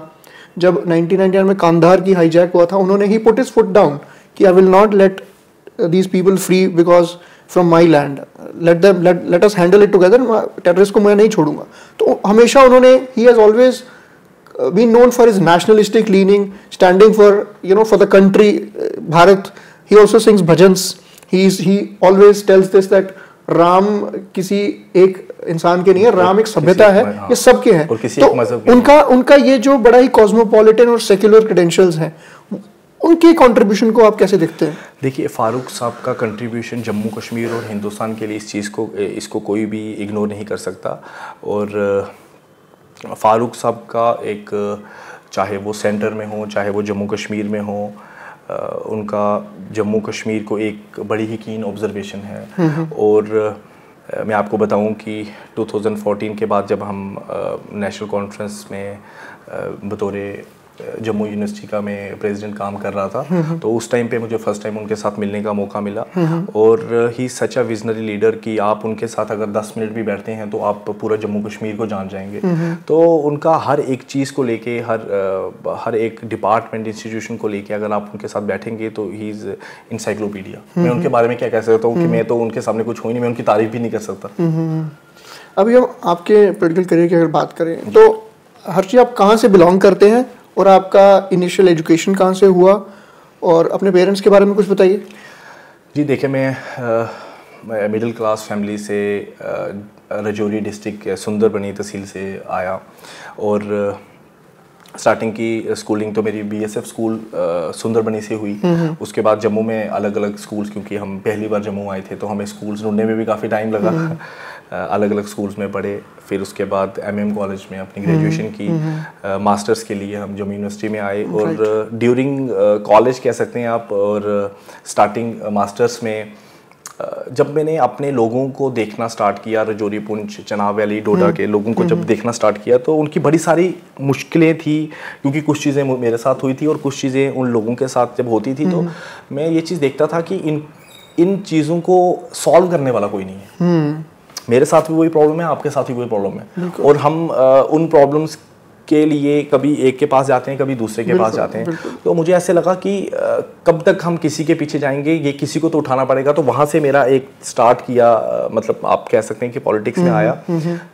[SPEAKER 2] जब 1999 में कांधार की हाईजैक हुआ था, उन्होंने he put his foot down कि I will not let these people free because from my land, let us handle it together, terrorist को मैं नहीं छोड़ूंगा। तो हमेशा उन्होंने, he has always been known for his nationalistic leaning, standing for for the country Bharat. He also sings bhajans. He always tells this that Ram किसी एक इंसान के नहीं है, राम एक सभ्यता है, ये सबके हैं। तो उनका ये जो बड़ा ही कॉस्मोपॉलिटन और सेक्युलर क्रेडेंशियल्स हैं, उनकी कंट्रीब्यूशन को आप कैसे देखते हैं?
[SPEAKER 1] देखिए, फारूक साहब का कंट्रीब्यूशन जम्मू कश्मीर और हिंदुस्तान के लिए इसको कोई भी इग्नोर नहीं कर सकता। और फारूक साहब का एक, चाहे वो सेंटर में हो चाहे वो जम्मू कश्मीर में हो, उनका जम्मू कश्मीर को एक बड़ी ही कीन ऑब्जर्वेशन है। और मैं आपको बताऊं कि 2014 के बाद जब हम नेशनल कॉन्फ्रेंस में बतौर जम्मू यूनिवर्सिटी का मैं प्रेसिडेंट काम कर रहा था, तो उस टाइम पे मुझे फर्स्ट टाइम उनके साथ मिलने का मौका मिला। और ही सच अ विजनरी लीडर कि आप उनके साथ अगर 10 मिनट भी बैठते हैं तो आप पूरा जम्मू कश्मीर को जान जाएंगे। तो उनका हर एक चीज़ को लेके, हर एक डिपार्टमेंट, इंस्टीट्यूशन को लेके अगर आप उनके साथ बैठेंगे तो ही इज़ इंसाइक्लोपीडिया। मैं उनके बारे में क्या कह सकता हूँ कि मैं तो उनके सामने कुछ हो ही नहीं, मैं उनकी तारीफ भी नहीं कर सकता।
[SPEAKER 2] अभी हम आपके पोलिटिकल करियर की अगर बात करें तो हर्षी, आप कहाँ से बिलोंग करते हैं और आपका इनिशियल एजुकेशन कहाँ से हुआ और अपने पेरेंट्स के बारे में कुछ बताइए।
[SPEAKER 1] जी देखिए, मैं मिडिल क्लास फैमिली से राजौरी डिस्ट्रिक्ट सुंदरबनी तहसील से आया और स्टार्टिंग की स्कूलिंग तो मेरी बीएसएफ स्कूल सुंदरबनी से हुई। उसके बाद जम्मू में अलग अलग स्कूल्स, क्योंकि हम पहली बार जम्मू आए थे तो हमें स्कूल्स ढूंढने में भी काफ़ी टाइम लगा। अलग अलग स्कूल्स में पढ़े, फिर उसके बाद एमएम कॉलेज में अपनी ग्रेजुएशन की। मास्टर्स के लिए हम जम्मू यूनिवर्सिटी में आए और ड्यूरिंग कॉलेज कह सकते हैं आप, और स्टार्टिंग मास्टर्स में जब मैंने अपने लोगों को देखना स्टार्ट किया, राजौरी, पुंछ, चनाब वैली, डोडा के लोगों को जब देखना स्टार्ट किया तो उनकी बड़ी सारी मुश्किलें थी, क्योंकि कुछ चीज़ें मेरे साथ हुई थी और कुछ चीज़ें उन लोगों के साथ जब होती थी तो मैं ये चीज़ देखता था कि इन चीज़ों को सॉल्व करने वाला कोई नहीं है। मेरे साथ भी वही प्रॉब्लम है, आपके साथ भी वही प्रॉब्लम है, और हम उन प्रॉब्लम्स के लिए कभी एक के पास जाते हैं, कभी दूसरे के पास जाते हैं। तो मुझे ऐसे लगा कि कब तक हम किसी के पीछे जाएंगे, ये किसी को तो उठाना पड़ेगा। तो वहाँ से मेरा एक स्टार्ट किया, मतलब आप कह सकते हैं कि पॉलिटिक्स में आया।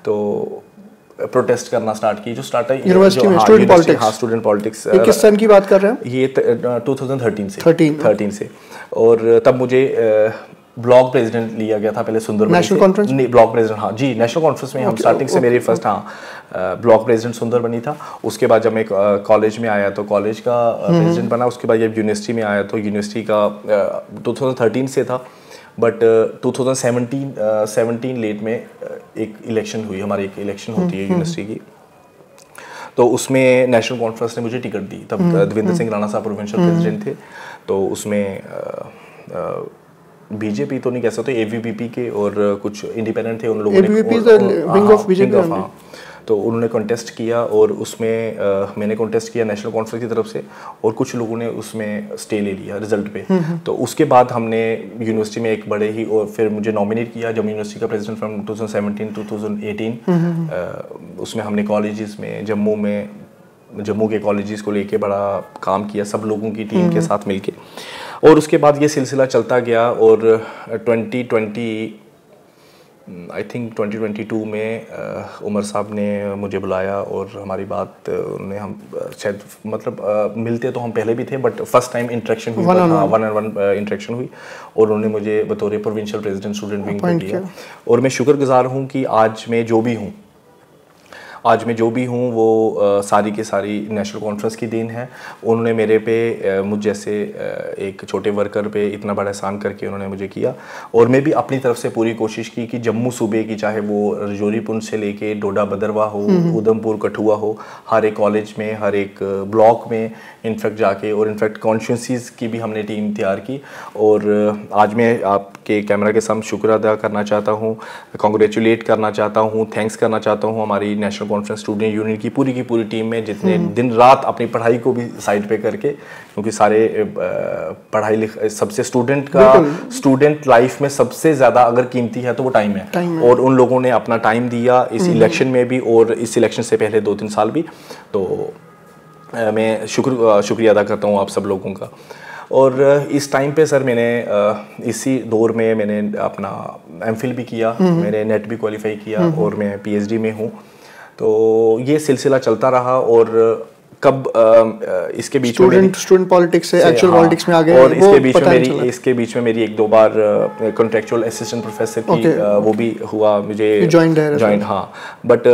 [SPEAKER 1] तो प्रोटेस्ट करना स्टार्ट की, जो स्टार्ट है
[SPEAKER 2] यूनिवर्सिटी में, स्टूडेंट पॉलिटिक्स।
[SPEAKER 1] हाँ, स्टूडेंट पॉलिटिक्स।
[SPEAKER 2] ये किस सन की बात कर रहे हैं?
[SPEAKER 1] ये 2013 से। और तब मुझे ब्लॉक प्रेसिडेंट लिया गया था पहले Sundarbani
[SPEAKER 2] national conference,
[SPEAKER 1] block president. हाँ जी, नेशनल कॉन्फ्रेंस में हम स्टार्टिंग से मेरी फर्स्ट ब्लॉक प्रेसिडेंट सुंदरबनी था। उसके बाद जब मैं कॉलेज में आया तो कॉलेज का प्रेसिडेंट बना। उसके बाद जब यूनिवर्सिटी में आया तो यूनिवर्सिटी का 2013 से था, बट 2017 लेट में एक इलेक्शन हुई, हमारी एक इलेक्शन होती है यूनिवर्सिटी की, तो उसमें नेशनल कॉन्फ्रेंस ने मुझे टिकट दी। तब देवेंद्र सिंह राणा साहब प्रोविंशियल प्रेसिडेंट थे। तो उसमें बीजेपी तो नहीं कह सकते, एबीवीपी के और कुछ इंडिपेंडेंट थे, उन लोगों ने विंग ऑफ बीजेपी। हाँ, तो उन्होंने कॉन्टेस्ट किया और उसमें मैंने कॉन्टेस्ट किया नेशनल कॉन्फ्रेंस की तरफ से, और कुछ लोगों ने उसमें स्टे ले लिया रिजल्ट पे। तो उसके बाद हमने यूनिवर्सिटी में एक बड़े ही, और फिर मुझे नॉमिनेट किया जब यूनिवर्सिटी का प्रेसिडेंट फ्रॉम 2017 to 2018। उसमें हमने कॉलेजेस में जम्मू के कॉलेजेस को लेके बड़ा काम किया, सब लोगों की टीम के साथ मिलके। और उसके बाद ये सिलसिला चलता गया और 2022 में उमर साहब ने मुझे बुलाया और हमारी बात ने, हम शायद मतलब मिलते तो हम पहले भी थे, बट फर्स्ट टाइम इंटरेक्शन हुई, वन ऑन वन इंटरेक्शन हुई, और उन्होंने मुझे बतौर प्रोविंशियल प्रेसिडेंट स्टूडेंट विंग पर लिया। और मैं शुक्रगुजार हूँ कि आज मैं जो भी हूँ वो सारी की सारी नेशनल कॉन्फ्रेंस की देन है। उन्होंने मेरे पे, मुझ जैसे एक छोटे वर्कर पे इतना बड़ा एहसान करके उन्होंने मुझे किया, और मैं भी अपनी तरफ से पूरी कोशिश की कि जम्मू सूबे की, चाहे वो राजौरी, पुंछ से लेके डोडा बदरवा हो, उधमपुर, कठुआ हो, हर एक कॉलेज में, हर एक ब्लॉक में इनफैक्ट जाके, और इनफैक्ट कॉन्स्टिट्यूंसीज़ की भी हमने टीम तैयार की। और आज मैं आपके कैमरा के सामने शुक्र अदा करना चाहता हूँ, कॉन्ग्रेचुलेट करना चाहता हूँ, थैंक्स करना चाहता हूँ हमारी नेशनल कॉन्फ्रेंस स्टूडेंट यूनियन की पूरी टीम में, जितने दिन रात अपनी पढ़ाई को भी साइड पे करके, क्योंकि सारे पढ़ाई सबसे स्टूडेंट लाइफ में सबसे ज़्यादा अगर कीमती है तो वो टाइम है, और उन लोगों ने अपना टाइम दिया इस इलेक्शन में भी, और इस इलेक्शन से पहले 2-3 साल भी। तो मैं शुक्रिया अदा करता हूँ आप सब लोगों का। और इस टाइम पे सर मैंने इसी दौर में मैंने अपना एमफिल भी किया, मैंने नेट भी क्वालिफाई किया, और मैं पीएचडी में हूँ। तो ये सिलसिला चलता रहा, और कब इसके बीच में
[SPEAKER 2] स्टूडेंट पॉलिटिक्स से एक्चुअल पॉलिटिक्स में आ गए,
[SPEAKER 1] और इसके बीच में मेरी 1-2 बार कॉन्ट्रेक्चुअल असिस्टेंट प्रोफेसर की वो भी हुआ मुझे, जॉइंट। हाँ, बट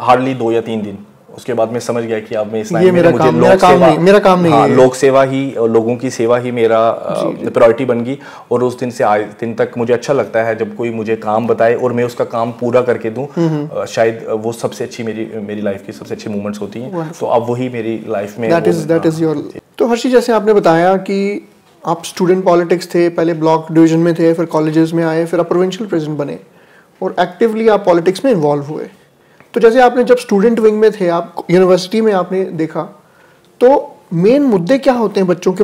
[SPEAKER 1] हार्डली 2 या 3 दिन, उसके बाद मैं समझ गया कि अब मैं इस लाइन में, मुझे मेरा काम नहीं है, लोक सेवा ही, लोगों की सेवा ही मेरा प्रायोरिटी बन गई। और उस दिन से आज दिन तक मुझे अच्छा लगता है जब कोई मुझे काम बताए और मैं उसका काम पूरा करके दूं। शायद वो सबसे अच्छी मेरी लाइफ की सबसे अच्छी मोमेंट्स होती हैं। तो अब वही मेरी लाइफ में
[SPEAKER 2] दैट इज योर। तो हर्षी, जैसे आपने बताया कि आप स्टूडेंट पॉलिटिक्स थे, पहले ब्लॉक डिवीजन में थे, फिर कॉलेजेस में आए, फिर आप प्रोविंशियल प्रेसिडेंट बने, और एक्टिवली आप पॉलिटिक्स में इन्वॉल्व हुए। तो जैसे आपने जब स्टूडेंट विंग में थे, आप यूनिवर्सिटी में आपने देखा, तो मेन मुद्दे क्या होते हैं बच्चों के?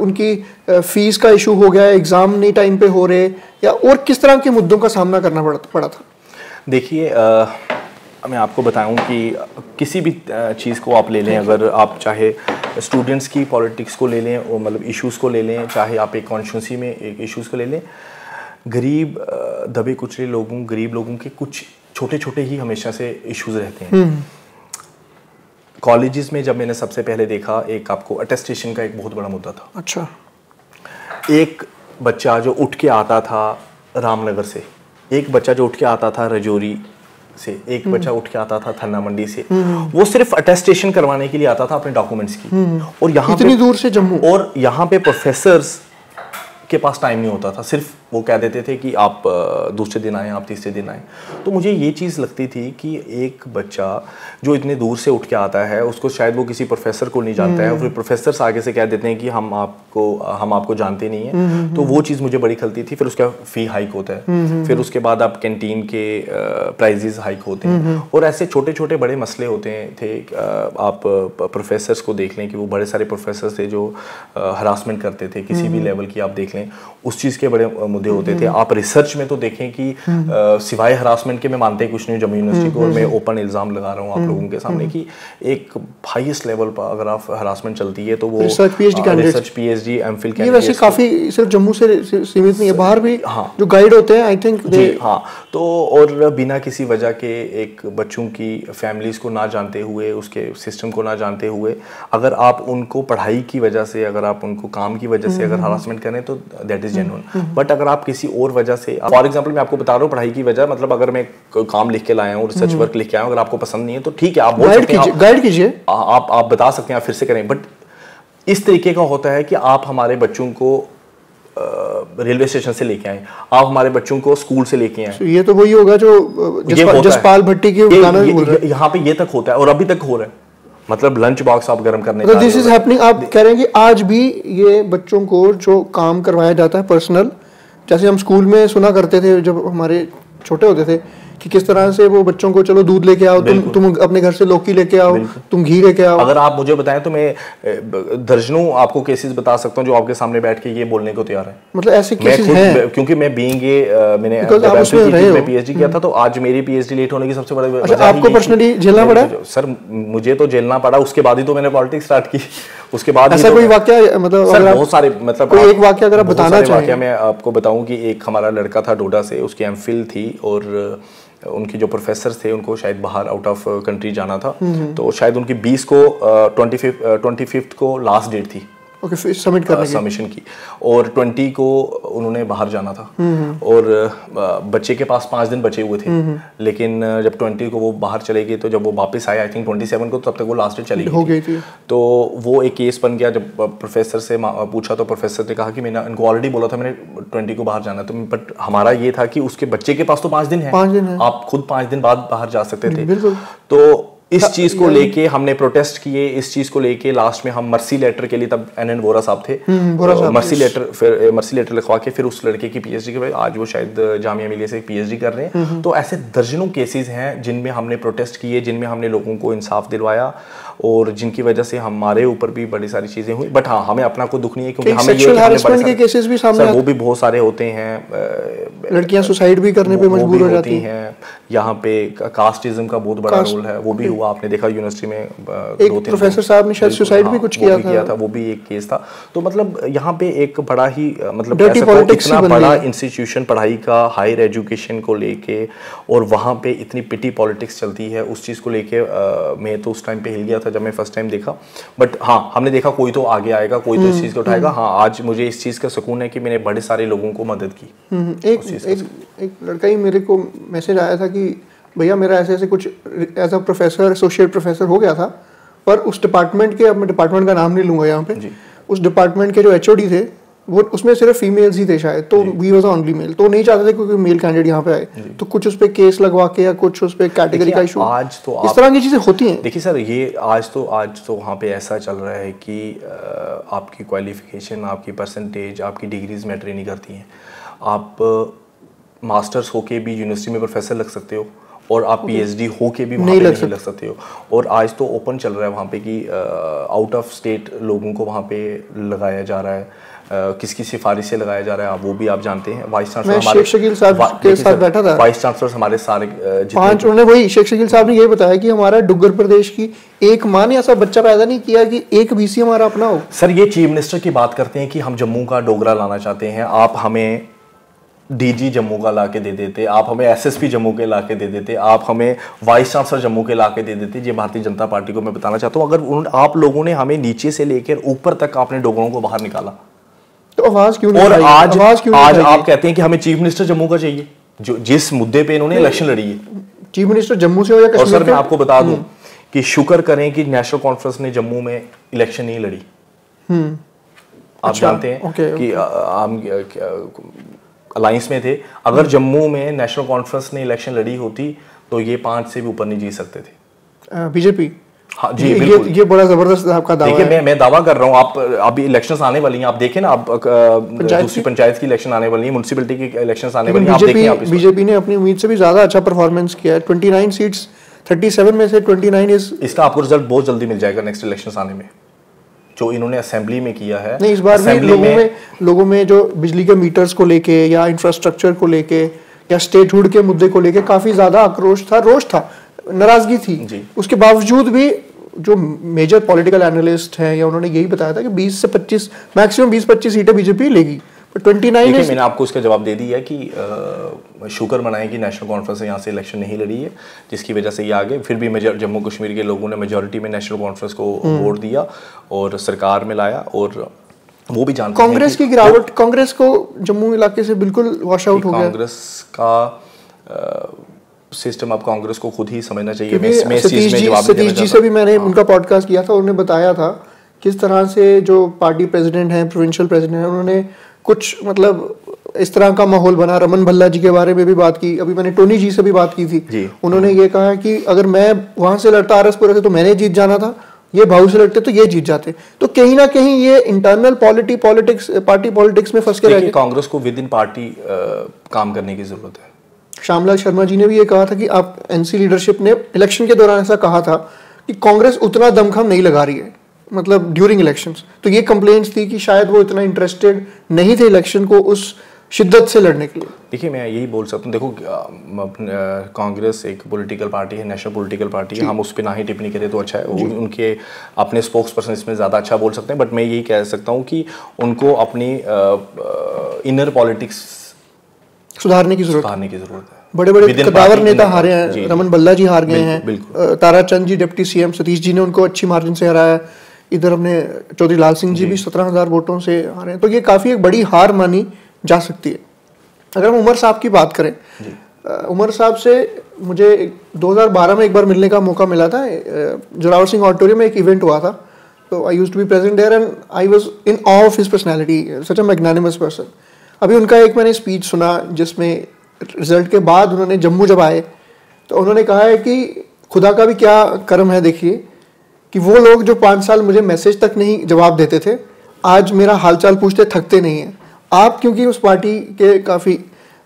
[SPEAKER 2] उनकी फीस का इशू हो गया, एग्जाम नहीं टाइम पे हो रहे, या और किस तरह के मुद्दों का सामना करना पड़ा था?
[SPEAKER 1] देखिए, मैं आपको बताऊं कि किसी भी चीज़ को आप ले लें, अगर आप चाहे स्टूडेंट्स की पॉलिटिक्स को ले लें, और मतलब इश्यूज़ को ले लें, चाहे आप एक कॉन्स्टिट्यूंसी में एक इश्यूज़ को ले लें, गरीब दबे कुचले गरीब लोगों के कुछ छोटे ही हमेशा से इश्यूज रहते हैं। कॉलेजेस में जब मैंने सबसे पहले देखा, एक आपको अटेस्टेशन का एक बहुत बड़ा मुद्दा था।
[SPEAKER 2] अच्छा।
[SPEAKER 1] एक बच्चा जो उठ के आता था रामनगर से, एक बच्चा जो उठ के आता था रजौरी से, एक बच्चा उठ के आता था थन्ना मंडी से, वो सिर्फ अटेस्टेशन करवाने के लिए आता था अपने डॉक्यूमेंट्स की। और यहाँ
[SPEAKER 2] इतनी दूर से जम्मू,
[SPEAKER 1] और यहाँ पे प्रोफेसर्स के पास टाइम नहीं होता था, सिर्फ वो कह देते थे कि आप दूसरे दिन आए, आप तीसरे दिन आए। तो मुझे ये चीज़ लगती थी कि एक बच्चा जो इतने दूर से उठ के आता है, उसको शायद वो किसी प्रोफेसर को नहीं जानता है, फिर प्रोफेसर आगे से कह देते हैं कि हम आपको जानते नहीं हैं। तो वो चीज़ मुझे बड़ी खलती थी। फिर उसका फ़ी हाइक होता है, फिर उसके बाद आप कैंटीन के प्राइजेस हाइक होते हैं, और ऐसे छोटे छोटे बड़े मसले होते थे। आप प्रोफेसर्स को देख लें कि वो बड़े सारे प्रोफेसर थे जो हरासमेंट करते थे, किसी भी लेवल की आप देख लें, उस चीज़ के बड़े मुद्दे होते थे। आप रिसर्च में तो देखें कि सिवाय हरासमेंट के मैं मानते ही कुछ नहीं जम्मू यूनिवर्सिटी को, और मैं ओपन इल्ज़ाम लगा रहा हूँ आप लोगों के सामने कि एक हाईएस्ट लेवल पर अगर आप हरासमेंट चलती है तो वो
[SPEAKER 2] रिसर्च
[SPEAKER 1] पीएचडी एमफिल
[SPEAKER 2] ये वैसे काफी सिर्फ जम्मू से सीमित नहीं है, बाहर भी जो गाइड होते हैं आई थिंक
[SPEAKER 1] जी हाँ। तो और बिना किसी वजह के एक बच्चों की फैमिलीज को ना जानते हुए, उसके सिस्टम को ना जानते हुए, अगर आप उनको पढ़ाई की वजह से, अगर आप उनको काम की वजह से अगर हरासमेंट करें तो दैट इज जेन्युइन। बट अगर आप किसी और वजह से, फॉर एग्जांपल मैं आपको बता रहा हूँ पढ़ाई की वजह, मतलब अगर मैं काम लिख के लाया हूँ, रिसर्च वर्क लिख के आया हूँ, अगर आपको पसंद नहीं है तो ठीक है, आप बोल सकते हैं,
[SPEAKER 2] गाइड कीजिए,
[SPEAKER 1] आप बता सकते हैं, आप फिर से करें। बट इस तरीके का होता है कि आप हमारे बच्चों को रेलवे स्टेशन से लेके आए, आप हमारे बच्चों को स्कूल से लेके आए।
[SPEAKER 2] ये तो वही होगा जो जसपाल भट्टी के गाना बोल रहे हैं,
[SPEAKER 1] यहाँ पे ये तक होता है और अभी तक हो रहा है। मतलब लंच बॉक्स आप गर्म करने,
[SPEAKER 2] दिस इज हैपनिंग। आप कह रहे हैं कि आज भी ये बच्चों को जो काम करवाया जाता है पर्सनल, जैसे हम स्कूल में सुना करते थे जब हमारे छोटे होते थे कि किस तरह से वो बच्चों को चलो दूध लेके आओ, तुम अपने घर से लौकी लेके आओ, तुम घी लेके आओ।
[SPEAKER 1] अगर आप मुझे बताएं तो मैं दर्जनों आपको केसेस बता सकता हूँ जो आपके सामने बैठ के ये बोलने को तैयार है।
[SPEAKER 2] मतलब ऐसे केसेस हैं,
[SPEAKER 1] क्योंकि मैं मैंने पीएचडी किया था, तो आज मेरी पीएचडी लेट होने की सबसे बड़ी वजह
[SPEAKER 2] आपको पर्सनली झेलना पड़ा?
[SPEAKER 1] सर मुझे तो झेलना पड़ा, उसके बाद ही तो मैंने पॉलिटिक्स स्टार्ट की। उसके बाद
[SPEAKER 2] ऐसा कोई वाकया, मतलब
[SPEAKER 1] सर बहुत सारे, मतलब
[SPEAKER 2] कोई एक वाकया अगर आप बताना चाहें।
[SPEAKER 1] मैं आपको बताऊं कि एक हमारा लड़का था डोडा से, उसकी एमफिल थी और उनके जो प्रोफेसर थे उनको शायद बाहर आउट ऑफ कंट्री जाना था, तो शायद उनकी 20 को 25 को लास्ट डेट थी
[SPEAKER 2] सबमिट करने की,
[SPEAKER 1] सबमिशन की, और 20 को उन्होंने बाहर जाना था, और बच्चे के पास 5 दिन बचे हुए थे। लेकिन जब 20 को वो बाहर चले गए, तो जब वो वापस आए आई थिंक 27 को, तब तक वो लास्ट डेट चली गई थी। तो वो एक केस बन गया। जब प्रोफेसर से पूछा तो प्रोफेसर ने कहा कि मैंने इनको ऑलरेडी बोला था मैंने 20 को बाहर जाना, तो बट हमारा ये था कि उसके बच्चे के पास तो 5 दिन है, आप खुद 5 दिन बाद बाहर जा सकते थे। तो इस चीज को लेके हमने प्रोटेस्ट किए, इस चीज को लेके लास्ट में हम मर्सी लेटर के लिए, तब NN वोरा साहब थे, मर्सी लेटर लिखवा के फिर उस लड़के की पीएचडी के बाद आज वो शायद जामिया मिलिया से पीएचडी कर रहे हैं। तो ऐसे दर्जनों केसेस हैं जिनमें हमने प्रोटेस्ट किए, जिनमें हमने लोगों को इंसाफ दिलवाया, और जिनकी वजह से हमारे ऊपर भी बड़ी सारी चीजें हुई। बट हाँ, हमें अपना कोई दुख नहीं है, क्योंकि हमें
[SPEAKER 2] सेक्सुअल हैरेसमेंट के केसेस भी सामने
[SPEAKER 1] वो भी बहुत सारे होते हैं।
[SPEAKER 2] लड़कियां सुसाइड भी करने पे मजबूर हो जाती हैं।
[SPEAKER 1] यहाँ पे कास्टिज्म का बहुत बड़ा रोल है, वो भी हुआ। आपने देखा यूनिवर्सिटी में
[SPEAKER 2] एक प्रोफेसर साहब ने शायद सुसाइड भी कुछ किया था,
[SPEAKER 1] वो भी एक केस था। तो मतलब यहाँ पे एक बड़ा ही, मतलब
[SPEAKER 2] इतना
[SPEAKER 1] बड़ा इंस्टीट्यूशन पढ़ाई का, हायर एजुकेशन को लेके, और वहाँ पे इतनी पिटी पॉलिटिक्स चलती है, उस चीज़ को लेके मैं तो उस टाइम पे हिल गया था जब मैं फर्स्ट टाइम देखा। बट हाँ, हमने देखा कोई तो आगे आएगा, कोई तो इस चीज़ को उठाएगा। हाँ, आज मुझे इस चीज़ का सुकून है कि मैंने बड़े सारे लोगों को मदद की।
[SPEAKER 2] एक लड़का ही मेरे को मैसेज आया था कि भैया मेरा ऐसे ऐसे कुछ as a professor, associate professor हो गया था, पर उस डिपार्टमेंट के, अब मैं डिपार्टमेंट का नाम नहीं लूँगा यहाँ पे, उस डिपार्टमेंट के जो HOD थे वो उसमें सिर्फ फीमेल्स ही थे शायद, तो वी वाज ओनली मेल, तो नहीं चाहते थे कोई मेल कैंडिडेट यहाँ पे आए, तो कुछ उस पर केस लगवा के या कुछ उस पर कैटेगरी का इशू,
[SPEAKER 1] आज तो
[SPEAKER 2] इस तरह की चीज़ें होती हैं।
[SPEAKER 1] देखिए सर, ये आज तो वहाँ पे ऐसा चल रहा है कि आपकी क्वालिफिकेशन, आपकी परसेंटेज, आपकी डिग्रीज मैटर नहीं करती हैं। आप मास्टर्स होके भी यूनिवर्सिटी में प्रोफेसर लग सकते हो, और आप PhD हो के भी वहाँ पे नहीं लग सकते हो। और आज तो ओपन चल रहा है वहाँ पे कि आउट ऑफ स्टेट लोगों को वहाँ पे लगाया जा रहा है, किसकी सिफारिश से लगाया जा रहा है, वो भी आप जानते हैं। वाइस चांसलर हमारे
[SPEAKER 2] शेख शकील साहब के साथ बैठा था,
[SPEAKER 1] वाइस चांसलर हमारे सारे
[SPEAKER 2] 5, उन्होंने वही शेख शकील साहब ने ये बताया कि हमारा डुग्गर प्रदेश की एक माँ ने ऐसा बच्चा पैदा नहीं किया कि एक BC हमारा अपना हो।
[SPEAKER 1] सर, ये चीफ मिनिस्टर की बात करते हैं कि हम जम्मू का डोगरा लाना चाहते हैं, आप हमें डीजी जम्मू का लाके दे देते, आप हमें एसएसपी जम्मू के लाके दे देते, आप हमें वाइस चांसलर जम्मू के लाके दे देते। ये भारतीय जनता पार्टी को मैं बताना चाहता हूँ, अगर आप लोगों ने हमें नीचे से लेकर ऊपर तक आपने डोगरों को बाहर निकाला
[SPEAKER 2] तो आवाज क्यों नहीं?
[SPEAKER 1] और आज आप कहते हैं कि हमें चीफ मिनिस्टर जम्मू का चाहिए, जो जिस मुद्दे पे इन्होंने इलेक्शन लड़ी है।
[SPEAKER 2] चीफ मिनिस्टर जम्मू से हो या कश्मीर?
[SPEAKER 1] और सर मैं आपको बता दूं कि शुक्र करें कि नेशनल कॉन्फ्रेंस ने जम्मू में इलेक्शन नहीं लड़ी। आप जानते हैं कि हम अलायंस में थे, अगर जम्मू में नेशनल कॉन्फ्रेंस ने इलेक्शन लड़ी होती तो ये 5 से भी ऊपर नहीं जीत सकते थे
[SPEAKER 2] बीजेपी।
[SPEAKER 1] हाँ जी बिल्कुल,
[SPEAKER 2] ये बड़ा जबरदस्त आपका दावा है।
[SPEAKER 1] देखिए मैं दावा कर रहा हूँ, आप अभी इलेक्शंस आने वाली हैं, आप देखें ना, आप दूसरी पंचायत की इलेक्शन आने वाली है, म्युनिसिपैलिटी की इलेक्शंस आने वाली हैं, आप देखें। आप
[SPEAKER 2] बीजेपी ने अपनी उम्मीद से भी ज्यादा अच्छा परफॉर्मेंस किया है। 29 सीट्स 37 में से 29
[SPEAKER 1] इसका आपको रिजल्ट बहुत जल्दी मिल जाएगा नेक्स्ट इलेक्शंस आने में, जो इन्होंने असेंबली में किया है।
[SPEAKER 2] नहीं, इस बार भी लोगों में जो बिजली के मीटर्स को लेके या इंफ्रास्ट्रक्चर को लेके या स्टेटहुड के मुद्दे को लेके काफी ज्यादा आक्रोश था, रोष था, नाराजगी थी। उसके बावजूद भी जो मेजर पॉलिटिकल एनालिस्ट हैं या उन्होंने यही बताया था कि 20 से 25 मैक्सिमम 20-25 सीटें बीजेपी लेगी। 29
[SPEAKER 1] मैंने आपको उसका जवाब दे दिया कि शुक्र मनाएं कि नेशनल कॉन्फ्रेंस यहाँ से इलेक्शन नहीं लड़ी है, जिसकी वजह से ये आगे। फिर भी जम्मू कश्मीर के लोगों ने मेजॉरिटी में नेशनल कॉन्फ्रेंस को वोट दिया और सरकार में लाया। और वो भी जानते हैं
[SPEAKER 2] कांग्रेस की गिरावट, कांग्रेस को जम्मू इलाके से बिल्कुल वॉश आउट हो गया।
[SPEAKER 1] कांग्रेस का सिस्टम अब कांग्रेस को खुद ही समझना चाहिए।
[SPEAKER 2] सतीश जी से भी मैंने उनका पॉडकास्ट किया था, उन्होंने बताया था किस तरह से जो पार्टी प्रेसिडेंट हैं, प्रोविंशियल प्रेसिडेंट हैं, उन्होंने कुछ मतलब इस तरह का माहौल बना। रमन भल्ला जी के बारे में भी बात की, अभी मैंने टोनी जी से भी बात की थी। उन्होंने ये कहा कि अगर मैं वहां से लड़ता आरएसपुर से तो मैंने जीत जाना था, ये भाऊ से लड़ते तो ये जीत जाते। तो कहीं ना कहीं ये इंटरनल पॉलिटिक्स, पार्टी पॉलिटिक्स में फंस के रह गए।
[SPEAKER 1] कांग्रेस को विद इन पार्टी काम करने की जरूरत है।
[SPEAKER 2] श्यामलाल शर्मा जी ने भी ये कहा था कि आप एनसी लीडरशिप ने इलेक्शन के दौरान ऐसा कहा था कि कांग्रेस उतना दमखम नहीं लगा रही है, मतलब ड्यूरिंग इलेक्शंस। तो ये कंप्लेंट्स थी कि शायद वो इतना इंटरेस्टेड नहीं थे इलेक्शन को उस शिद्दत से लड़ने के लिए।
[SPEAKER 1] देखिए मैं यही बोल सकता हूँ, देखो कांग्रेस एक पॉलिटिकल पार्टी है, नेशनल पॉलिटिकल पार्टी है, हम उस पर ना ही टिप्पणी करें तो अच्छा है। उनके अपने स्पोक्स पर्सन इसमें ज़्यादा अच्छा बोल सकते हैं, बट मैं यही कह सकता हूँ कि उनको अपनी इनर पॉलिटिक्स सुधारने की जरूरत है।
[SPEAKER 2] बड़े बड़े कदावर नेता हारे हैं, रमन भल्ला जी हार गए हैं, ताराचंद जी डिप्टी सीएम, सतीश जी ने उनको अच्छी मार्जिन से हराया। इधर अपने चौधरी लाल सिंह जी भी 17,000 वोटों से हारे हैं। तो ये काफ़ी एक बड़ी हार मानी जा सकती है। अगर हम उमर साहब की बात करें, उमर साहब से मुझे 2012 में एक बार मिलने का मौका मिला था। जोरावर सिंह ऑडिटोरियम में एक इवेंट हुआ था, तो I used to be present there and I was in awe of his personality, such a magnanimous person. अभी उनका एक मैंने स्पीच सुना जिसमें रिजल्ट के बाद उन्होंने जम्मू जब आए तो उन्होंने कहा है कि खुदा का भी क्या कर्म है, देखिए कि वो लोग जो 5 साल मुझे मैसेज तक नहीं जवाब देते थे, आज मेरा हालचाल पूछते थकते नहीं हैं। आप क्योंकि उस पार्टी के काफ़ी,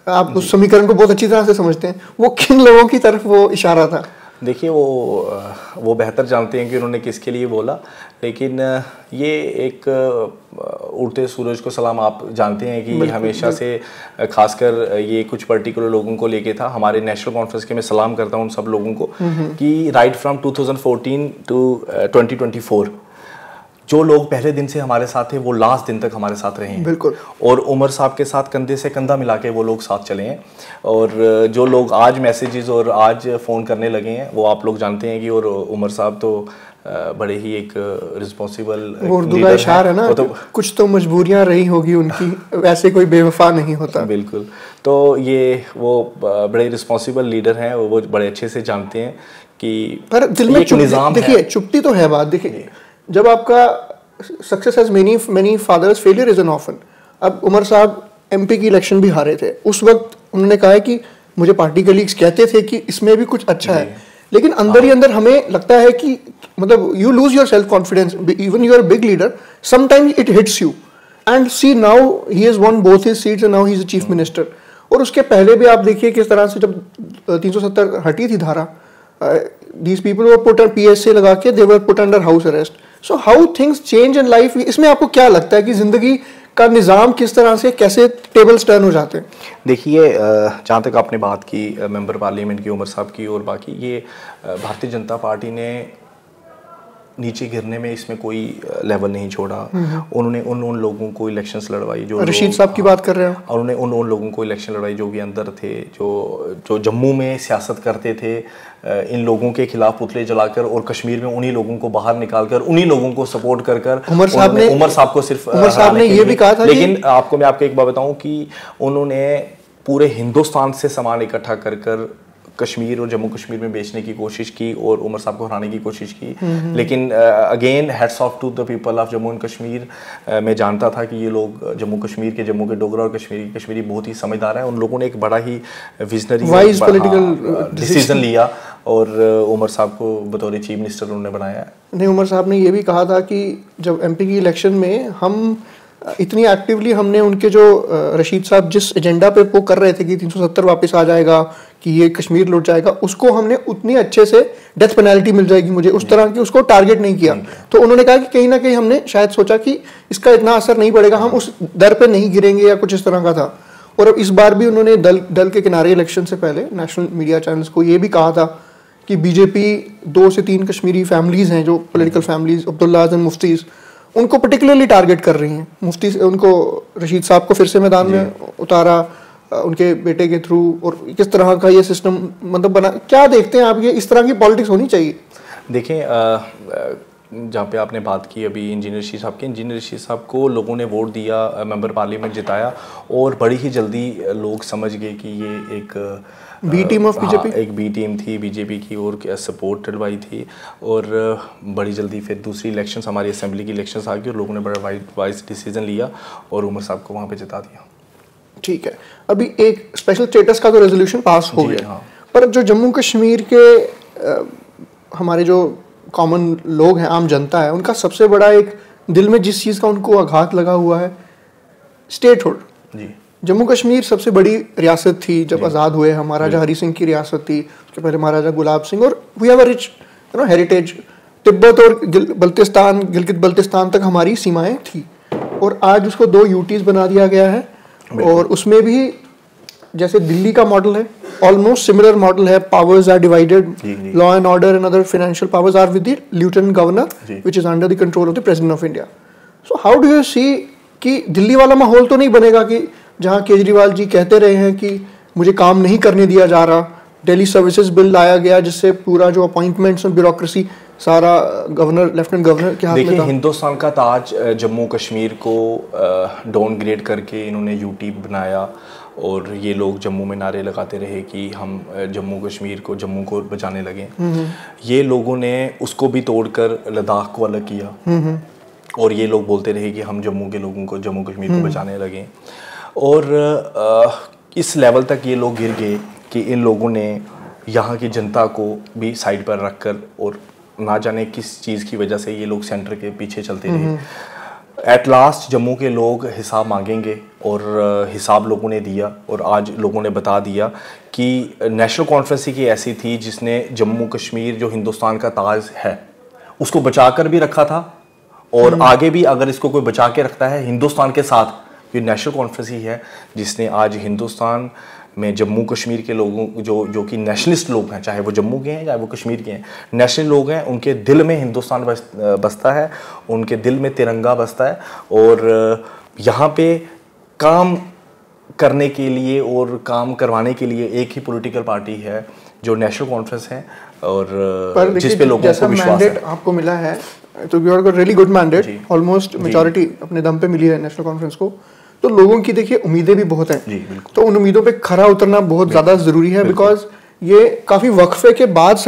[SPEAKER 2] आप उस समीकरण को बहुत अच्छी तरह से समझते हैं, वो किन लोगों की तरफ वो इशारा था?
[SPEAKER 1] देखिए वो बेहतर जानते हैं कि उन्होंने किसके लिए बोला, लेकिन ये एक उड़ते सूरज को सलाम, आप जानते हैं कि हमेशा से खासकर ये कुछ पर्टिकुलर लोगों को लेके था। हमारे नेशनल कॉन्फ्रेंस के मैं सलाम करता हूँ उन सब लोगों को कि राइट फ्रॉम 2014 टू 2024 जो लोग पहले दिन से हमारे साथ थे वो लास्ट दिन तक हमारे साथ रहे हैं।
[SPEAKER 2] बिल्कुल।
[SPEAKER 1] और उमर साहब के साथ कंधे से कंधा मिला के वो लोग साथ चले हैं। और जो लोग आज मैसेजेस और आज फ़ोन करने लगे हैं वो आप लोग जानते हैं कि, और उमर साहब तो बड़े ही एक रिस्पॉन्सिबल
[SPEAKER 2] उर्दू का इशारा है ना, तो कुछ तो मजबूरियां रही होगी उनकी, वैसे कोई बेवफा नहीं होता।
[SPEAKER 1] बिल्कुल। तो ये वो बड़े रिस्पॉन्सिबल लीडर हैं, वो बड़े अच्छे से जानते हैं कि
[SPEAKER 2] पर दिल में निज़ाम, देखिए चुपती तो है बात। देखिए जब आपका success has many fathers, failure is an orphan. अब उमर साहब एमपी की इलेक्शन भी हारे थे, उस वक्त उन्होंने कहा है कि मुझे पार्टी कलीग्स कहते थे कि इसमें भी कुछ अच्छा है, लेकिन अंदर ही अंदर हमें लगता है कि मतलब you lose your self confidence, even you are big leader, sometimes it hits you. And see now he has won both his seats and now he is chief minister. और उसके पहले भी आप देखिए किस तरह से जब 370 हटी थी धारा, these people were put on PSA लगा के they were put under house arrest. So how things change in life, इसमें आपको क्या लगता है कि जिंदगी का निज़ाम किस तरह से, कैसे टेबल्स टर्न हो जाते हैं?
[SPEAKER 1] देखिए जहाँ तक आपने बात की मेंबर पार्लियामेंट की उमर साहब की और बाकी, ये भारतीय जनता पार्टी ने नीचे गिरने में इसमें कोई लेवल नहीं छोड़ा। उन्होंने उन लोगों को इलेक्शंस लड़वाई जो
[SPEAKER 2] रशीद साहब की बात कर रहे हैं,
[SPEAKER 1] और उन्होंने उन लोगों को इलेक्शन लड़वाई जो भी अंदर थे, जो जम्मू में सियासत करते थे, इन लोगों के खिलाफ पुतले जलाकर, और कश्मीर में उन्हीं लोगों को बाहर निकालकर उन्हीं लोगों को सपोर्ट कर
[SPEAKER 2] उमर साहब
[SPEAKER 1] को सिर्फ
[SPEAKER 2] उमर साहब ने ये भी कहा था।
[SPEAKER 1] लेकिन आपको मैं एक बात बताऊं कि उन्होंने पूरे हिंदुस्तान से सामान इकट्ठा कर कश्मीर और जम्मू कश्मीर में बेचने की कोशिश की और उमर साहब को हराने की कोशिश की। लेकिन again hats off to the people of Jammu and Kashmir. मैं जानता था कि ये लोग जम्मू के डोगरा और कश्मीरी बहुत ही समझदार हैं। उन लोगों ने एक बड़ा ही विजनरी
[SPEAKER 2] वाइज पॉलिटिकल
[SPEAKER 1] डिसीजन लिया और उमर साहब को बतौर चीफ मिनिस्टर उन्होंने बनाया।
[SPEAKER 2] नहीं, उमर साहब ने ये भी कहा था कि जब एमपी की इलेक्शन में हम इतनी एक्टिवली हमने उनके जो रशीद साहब जिस एजेंडा पे वो कर रहे थे कि 370 वापस आ जाएगा, कि ये कश्मीर लौट जाएगा, उसको हमने उतनी अच्छे से डेथ पेनल्टी मिल जाएगी मुझे, उस तरह की उसको टारगेट नहीं किया। तो उन्होंने कहा कि कहीं ना कहीं हमने शायद सोचा कि इसका इतना असर नहीं पड़ेगा, हम उस दर पे नहीं गिरेंगे या कुछ इस तरह का था। और अब इस बार भी उन्होंने दल के किनारे इलेक्शन से पहले नेशनल मीडिया चैनल्स को ये भी कहा था कि बीजेपी 2 से 3 कश्मीरी फैमिलीज हैं जो पॉलिटिकल फैमिलीज, अब्दुल्लाज एंड मुफ्तीज, उनको पर्टिकुलरली टारगेट कर रही हैं। मुफ्ती उनको रशीद साहब को फिर से मैदान में उतारा उनके बेटे के थ्रू, और किस तरह का ये सिस्टम मतलब बना, क्या देखते हैं आप, ये इस तरह की पॉलिटिक्स होनी चाहिए?
[SPEAKER 1] देखें, जहाँ पे आपने बात की अभी इंजीनियर रशीद साहब को लोगों ने वोट दिया, मेंबर पार्लियामेंट जिताया, और बड़ी ही जल्दी लोग समझ गए कि ये एक
[SPEAKER 2] बी टीम ऑफ बीजेपी,
[SPEAKER 1] एक बी टीम थी बीजेपी की और सपोर्ट डलवाई थी। और बड़ी जल्दी फिर दूसरी इलेक्शंस, हमारी असेंबली की इलेक्शंस आ गई और लोगों ने बड़ा वाइज डिसीजन लिया और उमर साहब को वहाँ पे जिता दिया।
[SPEAKER 2] ठीक है, अभी एक स्पेशल स्टेटस का तो रेजोल्यूशन पास हो गया,
[SPEAKER 1] हाँ।
[SPEAKER 2] पर जो जम्मू कश्मीर के हमारे जो कॉमन लोग हैं, आम जनता है, उनका सबसे बड़ा एक दिल में जिस चीज़ का उनको आघात लगा हुआ है, स्टेटहुड।
[SPEAKER 1] जी,
[SPEAKER 2] जम्मू कश्मीर सबसे बड़ी रियासत थी जब आज़ाद हुए, महाराजा हरी सिंह की रियासत थी, उसके पहले महाराजा गुलाब सिंह, और we have a rich heritage. Tibet और गिलगित बल्तिस्तान तक हमारी सीमाएं थी, और आज उसको 2 यूटीज बना दिया गया है। और उसमें भी जैसे दिल्ली का मॉडल है, ऑलमोस्ट सिमिलर मॉडल है, powers are divided, law and order and other financial powers are with the lieutenant governor which is under the control of the president of India. So how do you see कि दिल्ली वाला माहौल तो नहीं बनेगा कि जहां केजरीवाल जी कहते रहे हैं कि मुझे काम नहीं करने दिया जा रहा, दिल्ली सर्विसेज बिल लाया गया जिससे पूरा जो अपॉइंटमेंट्स और ब्यूरोक्रेसी सारा गवर्नर, लेफ्टिनेंट गवर्नर के हाथ में था।
[SPEAKER 1] देखिए, हिंदुस्तान का ताज जम्मू कश्मीर को डाउनग्रेड करके इन्होंने यूटी बनाया, और ये लोग जम्मू में नारे लगाते रहे कि हम जम्मू को बचाने लगे। ये लोगों ने उसको भी तोड़कर लद्दाख को अलग किया, और ये लोग बोलते रहे कि हम जम्मू के लोगों को, जम्मू कश्मीर को बचाने लगे। और इस लेवल तक ये लोग गिर गए कि इन लोगों ने यहाँ की जनता को भी साइड पर रखकर, और ना जाने किस चीज़ की वजह से ये लोग सेंटर के पीछे चलते रहे। एट लास्ट जम्मू के लोग हिसाब मांगेंगे, और हिसाब लोगों ने दिया, और आज लोगों ने बता दिया कि नेशनल कॉन्फ्रेंस की ऐसी थी जिसने जम्मू कश्मीर जो हिंदुस्तान का ताज है उसको बचा कर भी रखा था, और आगे भी अगर इसको कोई बचा के रखता है हिंदुस्तान के साथ, ये नेशनल कॉन्फ्रेंस ही है जिसने आज हिंदुस्तान में जम्मू कश्मीर के लोगों जो कि नेशनलिस्ट लोग हैं, चाहे वो जम्मू के हैं चाहे वो कश्मीर के हैं, नेशनल लोग हैं, उनके दिल में हिंदुस्तान बसता है, उनके दिल में तिरंगा बसता है। और यहाँ पे काम करने के लिए और काम करवाने के लिए एक ही पॉलिटिकल पार्टी है जो नेशनल कॉन्फ्रेंस है, और जिस पे लोगों को विश्वास है।
[SPEAKER 2] आपको मिला है तो you are really good mandate, almost majority अपने दम पे मिली है नेशनल कॉन्फ्रेंस को, तो लोगों की देखिए उम्मीदें भी बहुत हैं, तो उन उम्मीदों पे खरा उतरना बहुत ज़्यादा ज़रूरी है, बिकॉज ये काफ़ी वक्फे के बाद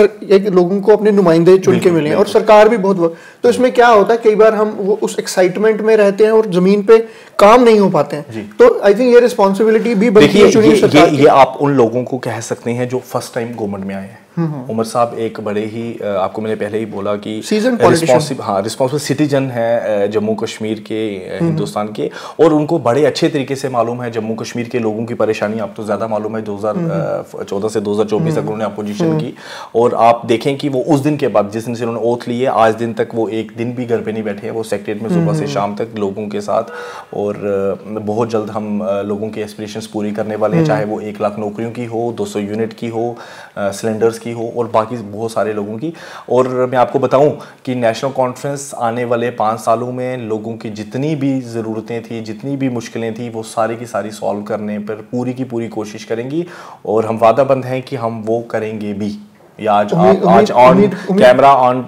[SPEAKER 2] लोगों को अपने नुमाइंदे चुन के मिले हैं, और सरकार भी बहुत तो इसमें क्या होता है, कई बार हम वो उस एक्साइटमेंट में रहते हैं और ज़मीन पे काम नहीं हो पाते हैं, तो आई थिंक ये रिस्पॉन्सिबिलिटी भी बनती है चुनी सरकार की।
[SPEAKER 1] ये आप उन लोगों को कह सकते हैं जो फर्स्ट टाइम गवर्नमेंट में आए हैं। उमर साहब एक बड़े ही, आपको मैंने पहले ही बोला कि रिस्पॉन्सिबल सिटीजन है जम्मू कश्मीर के, हिंदुस्तान के, और उनको बड़े अच्छे तरीके से मालूम है जम्मू कश्मीर के लोगों की परेशानी। आप तो ज़्यादा मालूम है 2014 से 2024 तक उन्होंने अपोजिशन की, और आप देखें कि वो उस दिन के बाद जिस दिन से उन्होंने ओथ लिए आज दिन तक वो एक दिन भी घर पे नहीं बैठे हैं, वो सेक्रेटरीट में सुबह से शाम तक लोगों के साथ, और और बहुत जल्द हम लोगों की एस्पिरेशंस पूरी करने वाले हैं, चाहे वो 1 लाख नौकरियों की हो, 200 यूनिट की हो, सिलेंडर्स की हो और बाकी बहुत सारे लोगों की। और मैं आपको बताऊं कि नेशनल कॉन्फ्रेंस आने वाले 5 सालों में लोगों की जितनी भी ज़रूरतें थी, जितनी भी मुश्किलें थी, वो सारी की सारी सॉल्व करने पर पूरी की पूरी कोशिश करेंगी और हम वादाबंद हैं कि हम वो करेंगे भी। या आज ऑन कैमरा ऑन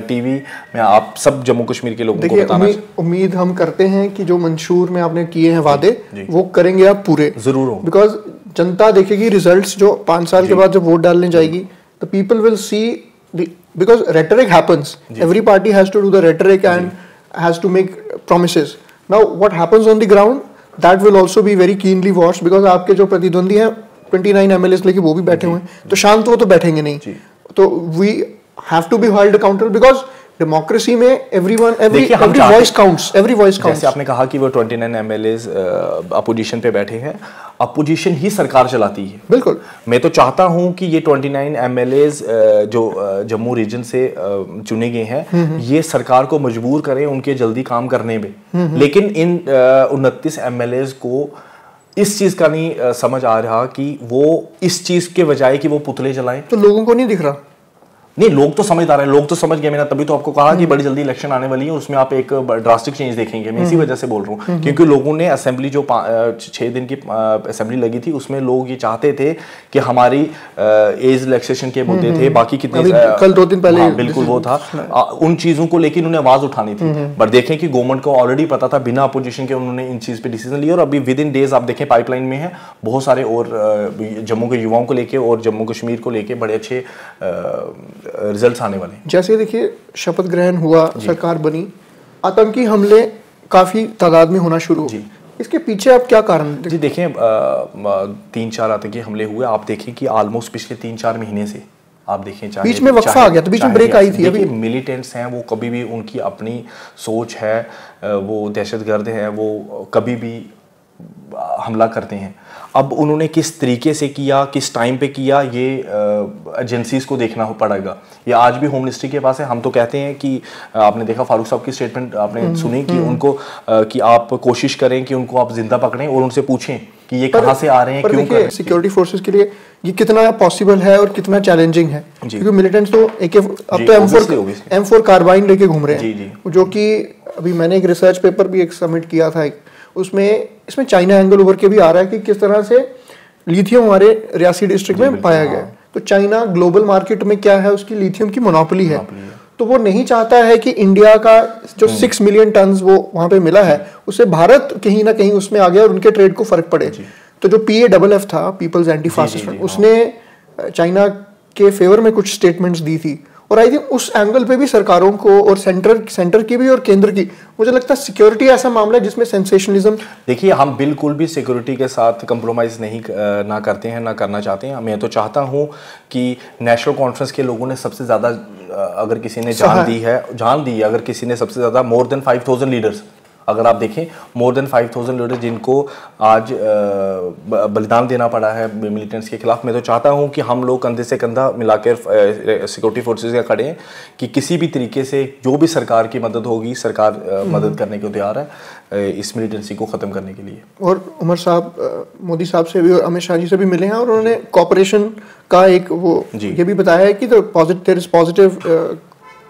[SPEAKER 1] टीवी में आप सब जम्मू कश्मीर के लोगों को बताना
[SPEAKER 2] उम्मीद हम करते हैं कि जो मंशूर में आपने किए हैं वादे वो करेंगे आप पूरे जरूर हो, बिकॉज जनता देखेगी रिजल्ट्स जो 5 साल के बाद जब वोट डालने जाएगी, the people will see, because rhetoric happens, every party has to do the rhetoric and has to make promises. Now what happens on the ground that will also be very keenly watched, because आपके जो प्रतिद्वंदी हैं 29 एमएलएस लेके वो भी बैठे हुए हैं, तो शांत वो तो बैठेंगे नहीं, तो we have to be held accountable, because democracy में every voice counts, every voice counts.
[SPEAKER 1] जैसे आपने कहा कि वो 29 एमएलएस अपोजिशन पे बैठे हैं, अपोजिशन ही सरकार चलाती है।
[SPEAKER 2] बिल्कुल, मैं
[SPEAKER 1] तो चाहता हूं कि ये 29 एमएलएस जो जम्मू रीजन से चुने गए हैं, ये सरकार को मजबूर करें उनके जल्दी काम करने में। लेकिन इन 29 एमएलएस को इस चीज का नहीं समझ आ रहा कि वो इस चीज के बजाय कि वो पुतले जलाएं,
[SPEAKER 2] तो लोगों को नहीं दिख रहा।
[SPEAKER 1] नहीं, लोग तो समझदार हैं, लोग तो समझ गए। मैंने तभी तो आपको कहा कि बड़ी जल्दी इलेक्शन आने वाली है, उसमें आप एक ड्रास्टिक चेंज देखेंगे। मैं इसी वजह से बोल रहा हूँ, क्योंकि लोगों ने असेंबली जो 6 दिन की असेंबली लगी थी, उसमें लोग ये चाहते थे कि हमारी एज रिलैक्सेशन के मुद्दे थे, बाकी कितने
[SPEAKER 2] कल 2 दिन पहले
[SPEAKER 1] बिल्कुल वो था, उन चीजों को लेकर उन्हें आवाज उठानी थी। बट देखें कि गवर्नमेंट को ऑलरेडी पता था, बिना अपोजिशन के उन्होंने इन चीज पे डिसीजन लिया और अभी विद इन डेज आप देखें पाइपलाइन में है बहुत सारे और जम्मू के युवाओं को लेके और जम्मू कश्मीर को लेके बड़े अच्छे रिजल्ट्स आने वाले।
[SPEAKER 2] जैसे देखिए शपथ ग्रहण हुआ, सरकार बनी, आतंकी हमले काफी तादाद में होना शुरू हुए, इसके पीछे आप क्या कारण?
[SPEAKER 1] जी देखें, 3-4 आतंकी हमले हुए। आप देखें कि ऑलमोस्ट पिछले 3-4 महीने से आप देखें,
[SPEAKER 2] बीच में वक्फा आ गया, तो बीच में ब्रेक आई थी।
[SPEAKER 1] अभी मिलिटेंट्स हैं, वो कभी भी उनकी अपनी सोच है, वो दहशतगर्द है, वो कभी भी हमला करते हैं। अब उन्होंने किस तरीके से किया, किस टाइम पे किया, ये एजेंसीज को देखना पड़ेगा। ये आज भी होम मिनिस्ट्री के पास है। हम तो कहते हैं कि आपने देखा फारूक साहब की स्टेटमेंट आपने सुनी कि उनको कि आप कोशिश करें कि उनको आप जिंदा पकड़ें और उनसे पूछें कि ये कहाँ से आ रहे हैं, क्यों कर रहे हैं।
[SPEAKER 2] सिक्योरिटी फोर्सेस के लिए ये कितना पॉसिबल है और कितना चैलेंजिंग है, क्योंकि मिलिटेंट्स तो अब तो M4 कार्बाइन लेके घूम रहे हैं, जो कि अभी मैंने एक रिसर्च पेपर भी एक सबमिट किया था, इसमें चाइना एंगल उभर के भी आ रहा है कि किस तरह से लिथियम हमारे रियासी डिस्ट्रिक्ट में पाया गया। तो चाइना ग्लोबल मार्केट में क्या है, उसकी लिथियम की मोनोपोली है, तो वो नहीं चाहता है कि इंडिया का जो 6 मिलियन टन वो वहां पे मिला है, उससे भारत कहीं ना कहीं उसमें आ गया और उनके ट्रेड को फर्क पड़े। तो जो PAFF था, पीपल्स एंटी फासिस्ट फ्रंट, उसने चाइना के फेवर में कुछ स्टेटमेंट्स दी थी, और आई थिंक उस एंगल पे भी सरकारों को और सेंटर की भी और केंद्र की, मुझे लगता है सिक्योरिटी ऐसा मामला है जिसमें सेंसेशनलिज्म।
[SPEAKER 1] देखिए, हम बिल्कुल भी सिक्योरिटी के साथ कंप्रोमाइज नहीं ना करते हैं, ना करना चाहते हैं। मैं तो चाहता हूं कि नेशनल कॉन्फ्रेंस के लोगों ने सबसे ज़्यादा, अगर किसी ने जान दी है, अगर किसी ने सबसे ज़्यादा मोर देन 5000 लीडर्स, अगर आप देखें मोर देन 5000 लीडर्स जिनको आज बलिदान देना पड़ा है मिलिटेंट्स के खिलाफ। मैं तो चाहता हूं कि हम लोग कंधे से कंधा मिलाकर सिक्योरिटी फोर्सेस का खड़े हैं कि किसी भी तरीके से जो भी सरकार की मदद होगी, सरकार मदद करने को तैयार है इस मिलिटेंसी को ख़त्म करने के लिए।
[SPEAKER 2] और उमर साहब मोदी साहब से भी और अमित शाह जी से भी मिले हैं, और उन्होंने कॉपरेशन का एक वो ये भी बताया है कि there is positive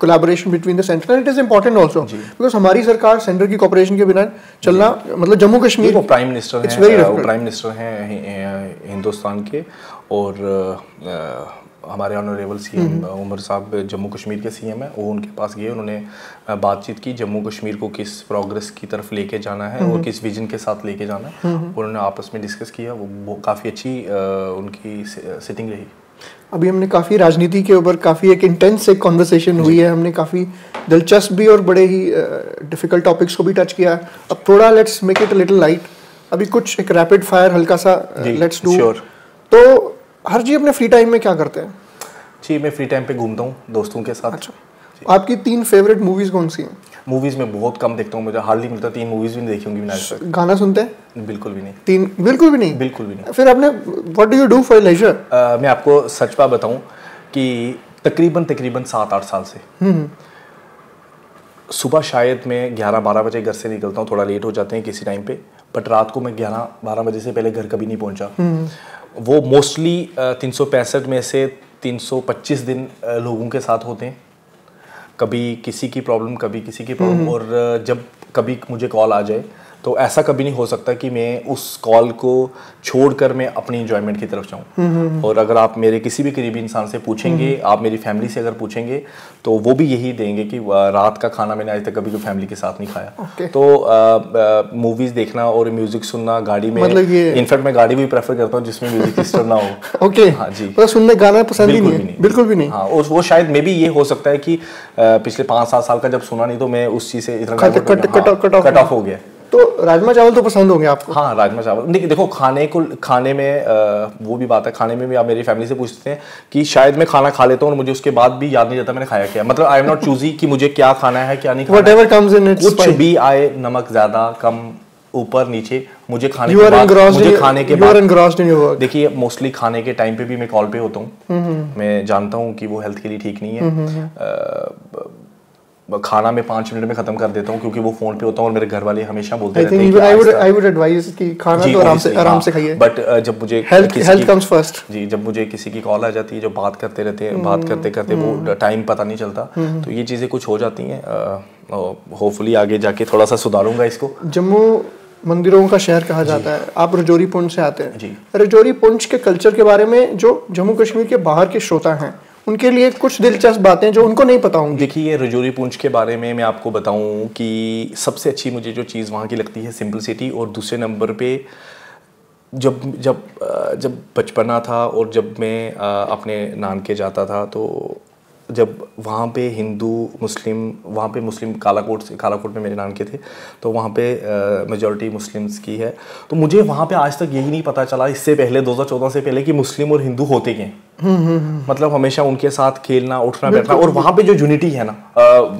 [SPEAKER 2] collaboration between the centre and it is important also, because हमारी सरकार सेंटर की कोऑपरेशन के बिना चलना, मतलब जम्मू कश्मीर,
[SPEAKER 1] वो प्राइम मिनिस्टर हैं हिंदुस्तान के, और हमारे ऑनरेबल CM उमर साहब जम्मू कश्मीर के CM हैं, वो उनके पास गए, उन्होंने बातचीत की जम्मू कश्मीर को किस प्रोग्रेस की तरफ लेके जाना है और किस विजन के साथ लेके जाना है, उन्होंने आपस में डिस्कस किया। वो काफ़ी अच्छी उनकी सिटिंग रही।
[SPEAKER 2] अभी हमने काफ़ी राजनीति के ऊपर काफ़ी एक इंटेंस एक कॉन्वर्सेशन हुई है, हमने काफ़ी दिलचस्प भी और बड़े ही डिफिकल्ट टॉपिक्स को भी टच किया। अब थोड़ा let's make it a little light, अभी कुछ एक रैपिड फायर हल्का सा लेट्स डू। तो हर जी अपने फ्री टाइम में क्या करते हैं?
[SPEAKER 1] जी, मैं फ्री टाइम पे घूमता हूँ दोस्तों के साथ।
[SPEAKER 2] अच्छा, आपकी 3 फेवरेट मूवीज़ कौन सी हैं?
[SPEAKER 1] मूवीज़ में बहुत कम देखता हूँ, मुझे हार्डली मिलता, 3 मूवीज़ भी नहीं देखी होंगी मैंने।
[SPEAKER 2] गाना सुनते हैं?
[SPEAKER 1] बिल्कुल भी नहीं।
[SPEAKER 2] 3 बिल्कुल भी नहीं?
[SPEAKER 1] बिल्कुल भी नहीं।
[SPEAKER 2] फिर आपने what do you do for leisure?
[SPEAKER 1] मैं आपको सच बात बताऊँ कि तकरीबन 7-8 साल से सुबह शायद मैं 11-12 बजे घर से निकलता हूँ, थोड़ा लेट हो जाते हैं किसी टाइम पे, बट रात को मैं 11-12 बजे से पहले घर कभी नहीं पहुँचा। वो मोस्टली 365 में से 325 दिन लोगों के साथ होते हैं, कभी किसी की प्रॉब्लम कभी किसी की प्रॉब्लम। और जब कभी मुझे कॉल आ जाए तो ऐसा कभी नहीं हो सकता कि मैं उस कॉल को छोड़कर मैं अपनी एंजॉयमेंट की तरफ जाऊं। और अगर आप मेरे किसी भी करीबी इंसान से पूछेंगे, आप मेरी फैमिली से अगर पूछेंगे तो वो भी यही देंगे कि रात का खाना मैंने आज तक कभी कोई फैमिली के साथ नहीं खाया। तो मूवीज देखना और म्यूजिक सुनना गाड़ी में, मतलब इनफैक्ट मैं गाड़ी भी प्रेफर करता हूँ जिसमें म्यूजिक सिस्टम ना हो।
[SPEAKER 2] ओके, हाँ जी, तो सुनने गाना पसंद ही नहीं है, बिल्कुल भी नहीं।
[SPEAKER 1] हाँ, वो शायद मे भी ये हो सकता है कि पिछले 5-7 साल का जब सुना नहीं तो मैं उस चीज से इतना कट ऑफ हो गया।
[SPEAKER 2] तो राजमा चावल तो पसंद होंगे आपको?
[SPEAKER 1] हाँ, राजमा चावल। देखो खाने में वो भी बात है, खाने में भी आप मेरी फैमिली से पूछते हैं कि शायद मैं खाना खा लेता हूँ और मुझे उसके बाद भी याद नहीं रहता मैंने खाया क्या। मतलब आई एम नॉट चूजी कि मुझे क्या खाना है क्या नहीं खाना।
[SPEAKER 2] Whatever comes in it's
[SPEAKER 1] कुछ भी आए, नमक ज्यादा कम ऊपर नीचे, मुझे खाने के बाद देखिए मोस्टली खाने के टाइम पे भी मैं कॉल पे होता हूँ। मैं जानता हूँ कि वो हेल्थ के लिए ठीक नहीं है। खाना मैं 5 मिनट में खत्म कर देता हूँ क्योंकि वो फोन पे होता हूँ और मेरे घर वाले हमेशा बोलते रहते हैं कि
[SPEAKER 2] I would advise कि खाना तो आराम से खाइए।
[SPEAKER 1] बट जब मुझे
[SPEAKER 2] हेल्थ कम्स फर्स्ट जी,
[SPEAKER 1] जब मुझे किसी की कॉल आ जाती है, जो बात करते रहते हैं, बात करते करते वो टाइम पता नहीं चलता, तो ये चीज़ें कुछ हो जाती हैं। होपफुली आगे जाके थोड़ा सा सुधारूंगा इसको।
[SPEAKER 2] जम्मू मंदिरों का शहर कहा जाता है, आप रजौरी पुंछ से आते हैं
[SPEAKER 1] जी।
[SPEAKER 2] रजौरी पुंछ के कल्चर के बारे में जो जम्मू कश्मीर के बाहर के श्रोता हैं उनके लिए कुछ दिलचस्प बातें जो उनको नहीं पता होंगी।
[SPEAKER 1] देखिए रजौरी पुंछ के बारे में मैं आपको बताऊं कि सबसे अच्छी मुझे जो चीज़ वहाँ की लगती है सिंपलिसिटी, और दूसरे नंबर पे जब बचपना था और जब मैं अपने नान के जाता था तो जब वहाँ पे हिंदू मुस्लिम, वहाँ पे मुस्लिम कालाकोट में मेरे नान के थे, तो वहाँ पे मेजॉरिटी मुस्लिम्स की है। तो मुझे वहाँ पे आज तक यही नहीं पता चला इससे पहले 2014 से पहले कि मुस्लिम और हिंदू होते क्या हैं। मतलब हमेशा उनके साथ खेलना उठना बैठना, और वहाँ पे जो यूनिटी है ना,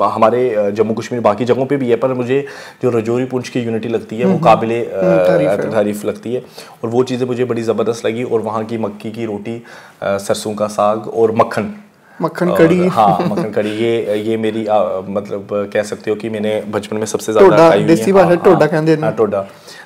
[SPEAKER 1] हमारे जम्मू कश्मीर बाकी जगहों पे भी है, पर मुझे जो रजौरी पुंछ की यूनिटी लगती है वो काबिले तारीफ लगती है। और वो चीज़ें मुझे बड़ी ज़बरदस्त लगी। और वहाँ की मक्की की रोटी, सरसों का साग और
[SPEAKER 2] मक्खन कड़ी।
[SPEAKER 1] हाँ, मक्खन कड़ी, ये मेरी मतलब कह सकते हो कि मैंने बचपन में सबसे ज्यादा खाई हुई है। टोडा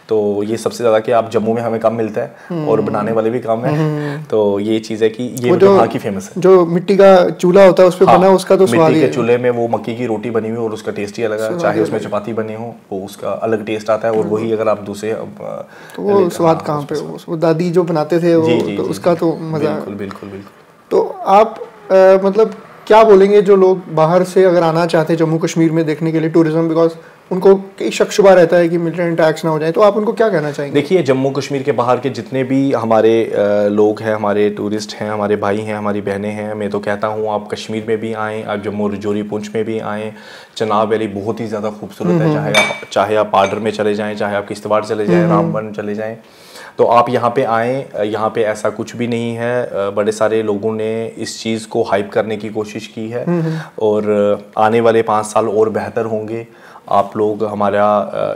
[SPEAKER 1] तो ये सबसे ज्यादा कि आप जम्मू में हमें कम मिलता है और बनाने वाले भी कम है। तो ये चीज है कि ये वहाँ की फेमस है।
[SPEAKER 2] जो मिट्टी का चूल्हा होता है उस पे बना, उसका तो स्वाद
[SPEAKER 1] मिट्टी के चूल्हे में वो मक्की की रोटी बनी हुई और उसका टेस्ट ही अलग है। चाहे उसमें चपाती बनी हो वो उसका अलग टेस्ट आता है। और वही अगर आप दूसरे
[SPEAKER 2] तो वो स्वाद कहाँ पे, वो दादी जो बनाते थे उसका तो मजा।
[SPEAKER 1] बिल्कुल।
[SPEAKER 2] तो आप मतलब क्या बोलेंगे जो लोग बाहर से अगर आना चाहते हैं जम्मू कश्मीर में देखने के लिए टूरिज्म, बिकॉज उनको कई शक शुबा रहता है कि मिलिट्री अटैक्स ना हो जाए, तो आप उनको क्या कहना चाहेंगे?
[SPEAKER 1] देखिए जम्मू कश्मीर के बाहर के जितने भी हमारे लोग हैं, हमारे टूरिस्ट हैं, हमारे भाई हैं, हमारी बहनें हैं, मैं तो कहता हूँ आप कश्मीर में भी आएँ, आप जम्मू रजौरी पुंछ में भी आएँ। चनाब वैली बहुत ही ज़्यादा खूबसूरत है, चाहे आप पाडर में चले जाएँ, चाहे आप किश्तवाड़ चले जाएँ, रामबन चले जाएँ, तो आप यहाँ पे आएँ। यहाँ पे ऐसा कुछ भी नहीं है। बड़े सारे लोगों ने इस चीज़ को हाइप करने की कोशिश की है और आने वाले 5 साल और बेहतर होंगे। आप लोग हमारा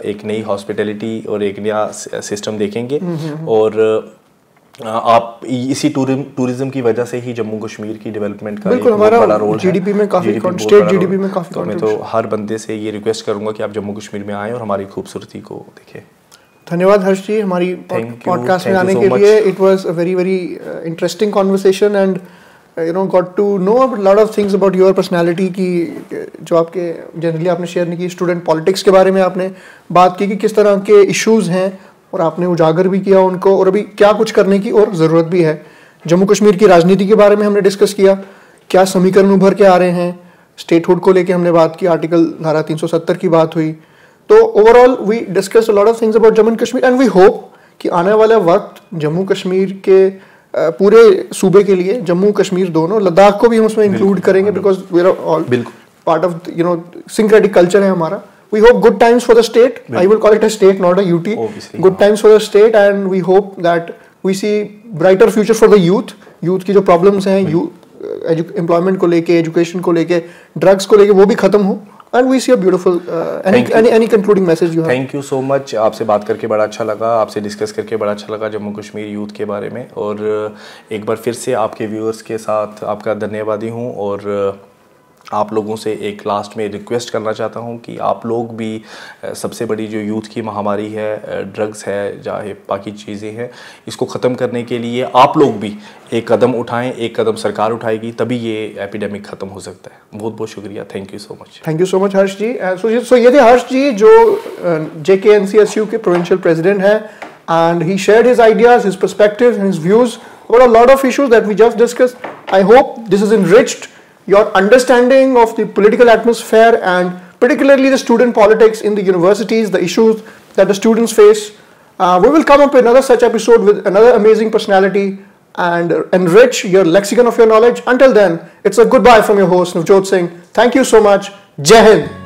[SPEAKER 1] एक नई हॉस्पिटैलिटी और एक नया सिस्टम देखेंगे और आप इसी टूरिज्म की वजह से ही जम्मू कश्मीर की डेवलपमेंट का
[SPEAKER 2] बिल्कुल हमारा बड़ा रोल जीडीपी में काफी स्टेट जीडीपी में काफी।
[SPEAKER 1] तो मैं तो हर बंदे से ये रिक्वेस्ट करूंगा कि आप जम्मू कश्मीर में आएँ और हमारी खूबसूरती को देखें।
[SPEAKER 2] धन्यवाद हर्ष जी हमारी पॉडकास्ट में आने के लिए। It was a very interesting conversation and got to know a lot of things about your personality की जो आपके जनरली आपने शेयर नहीं की। स्टूडेंट पॉलिटिक्स के बारे में आपने बात की कि किस तरह के इश्यूज हैं और आपने उजागर भी किया उनको, और अभी क्या कुछ करने की और ज़रूरत भी है। जम्मू कश्मीर की राजनीति के बारे में हमने डिस्कस किया, क्या समीकरण उभर के आ रहे हैं, स्टेटहुड को लेके हमने बात की, आर्टिकल धारा 370 की बात हुई। तो overall we discussed a lot of things about Jammu and Kashmir and we hope कि आने वाला वक्त जम्मू कश्मीर के पूरे सूबे के लिए, जम्मू कश्मीर दोनों, लद्दाख को भी हम उसमें इंक्लूड करेंगे because we are all part of syncretic culture है हमारा। We hope good times for the state. I will call it a state, not a UT. Obviously, good times for the state, and we hope that we see brighter future for the youth. Youth की जो problems हैं, employment को लेके, education को लेके, drugs को लेके, वो भी खत्म हो. And we see a beautiful. Any concluding message you have?
[SPEAKER 1] Thank you so much. आपसे बात करके बड़ा अच्छा लगा, आपसे डिस्कस करके बड़ा अच्छा लगा जम्मू कश्मीर यूथ के बारे में। और एक बार फिर से आपके व्यूअर्स के साथ आपका धन्यवादी हूँ और आप लोगों से एक लास्ट में रिक्वेस्ट करना चाहता हूं कि आप लोग भी सबसे बड़ी जो यूथ की महामारी है, ड्रग्स है, चाहे बाकी चीज़ें हैं, इसको ख़त्म करने के लिए आप लोग भी एक कदम उठाएं, एक कदम सरकार उठाएगी, तभी ये एपिडेमिक ख़त्म हो सकता है। बहुत बहुत शुक्रिया, thank you so much.
[SPEAKER 2] Thank you so much Harsh ji. So ये थे हर्ष जी जो JKNCSU के प्रोविंशियल प्रेसिडेंट हैं, and he shared his ideas, his perspectives and his views about a lot of issues that we just discussed. I hope this has enriched your understanding of the political atmosphere and particularly the student politics in the universities, the issues that the students face. We will come up with another such episode with another amazing personality and enrich your lexicon of your knowledge. Until then, it's a goodbye from your host Navjot Singh. Thank you so much. Jai Hind.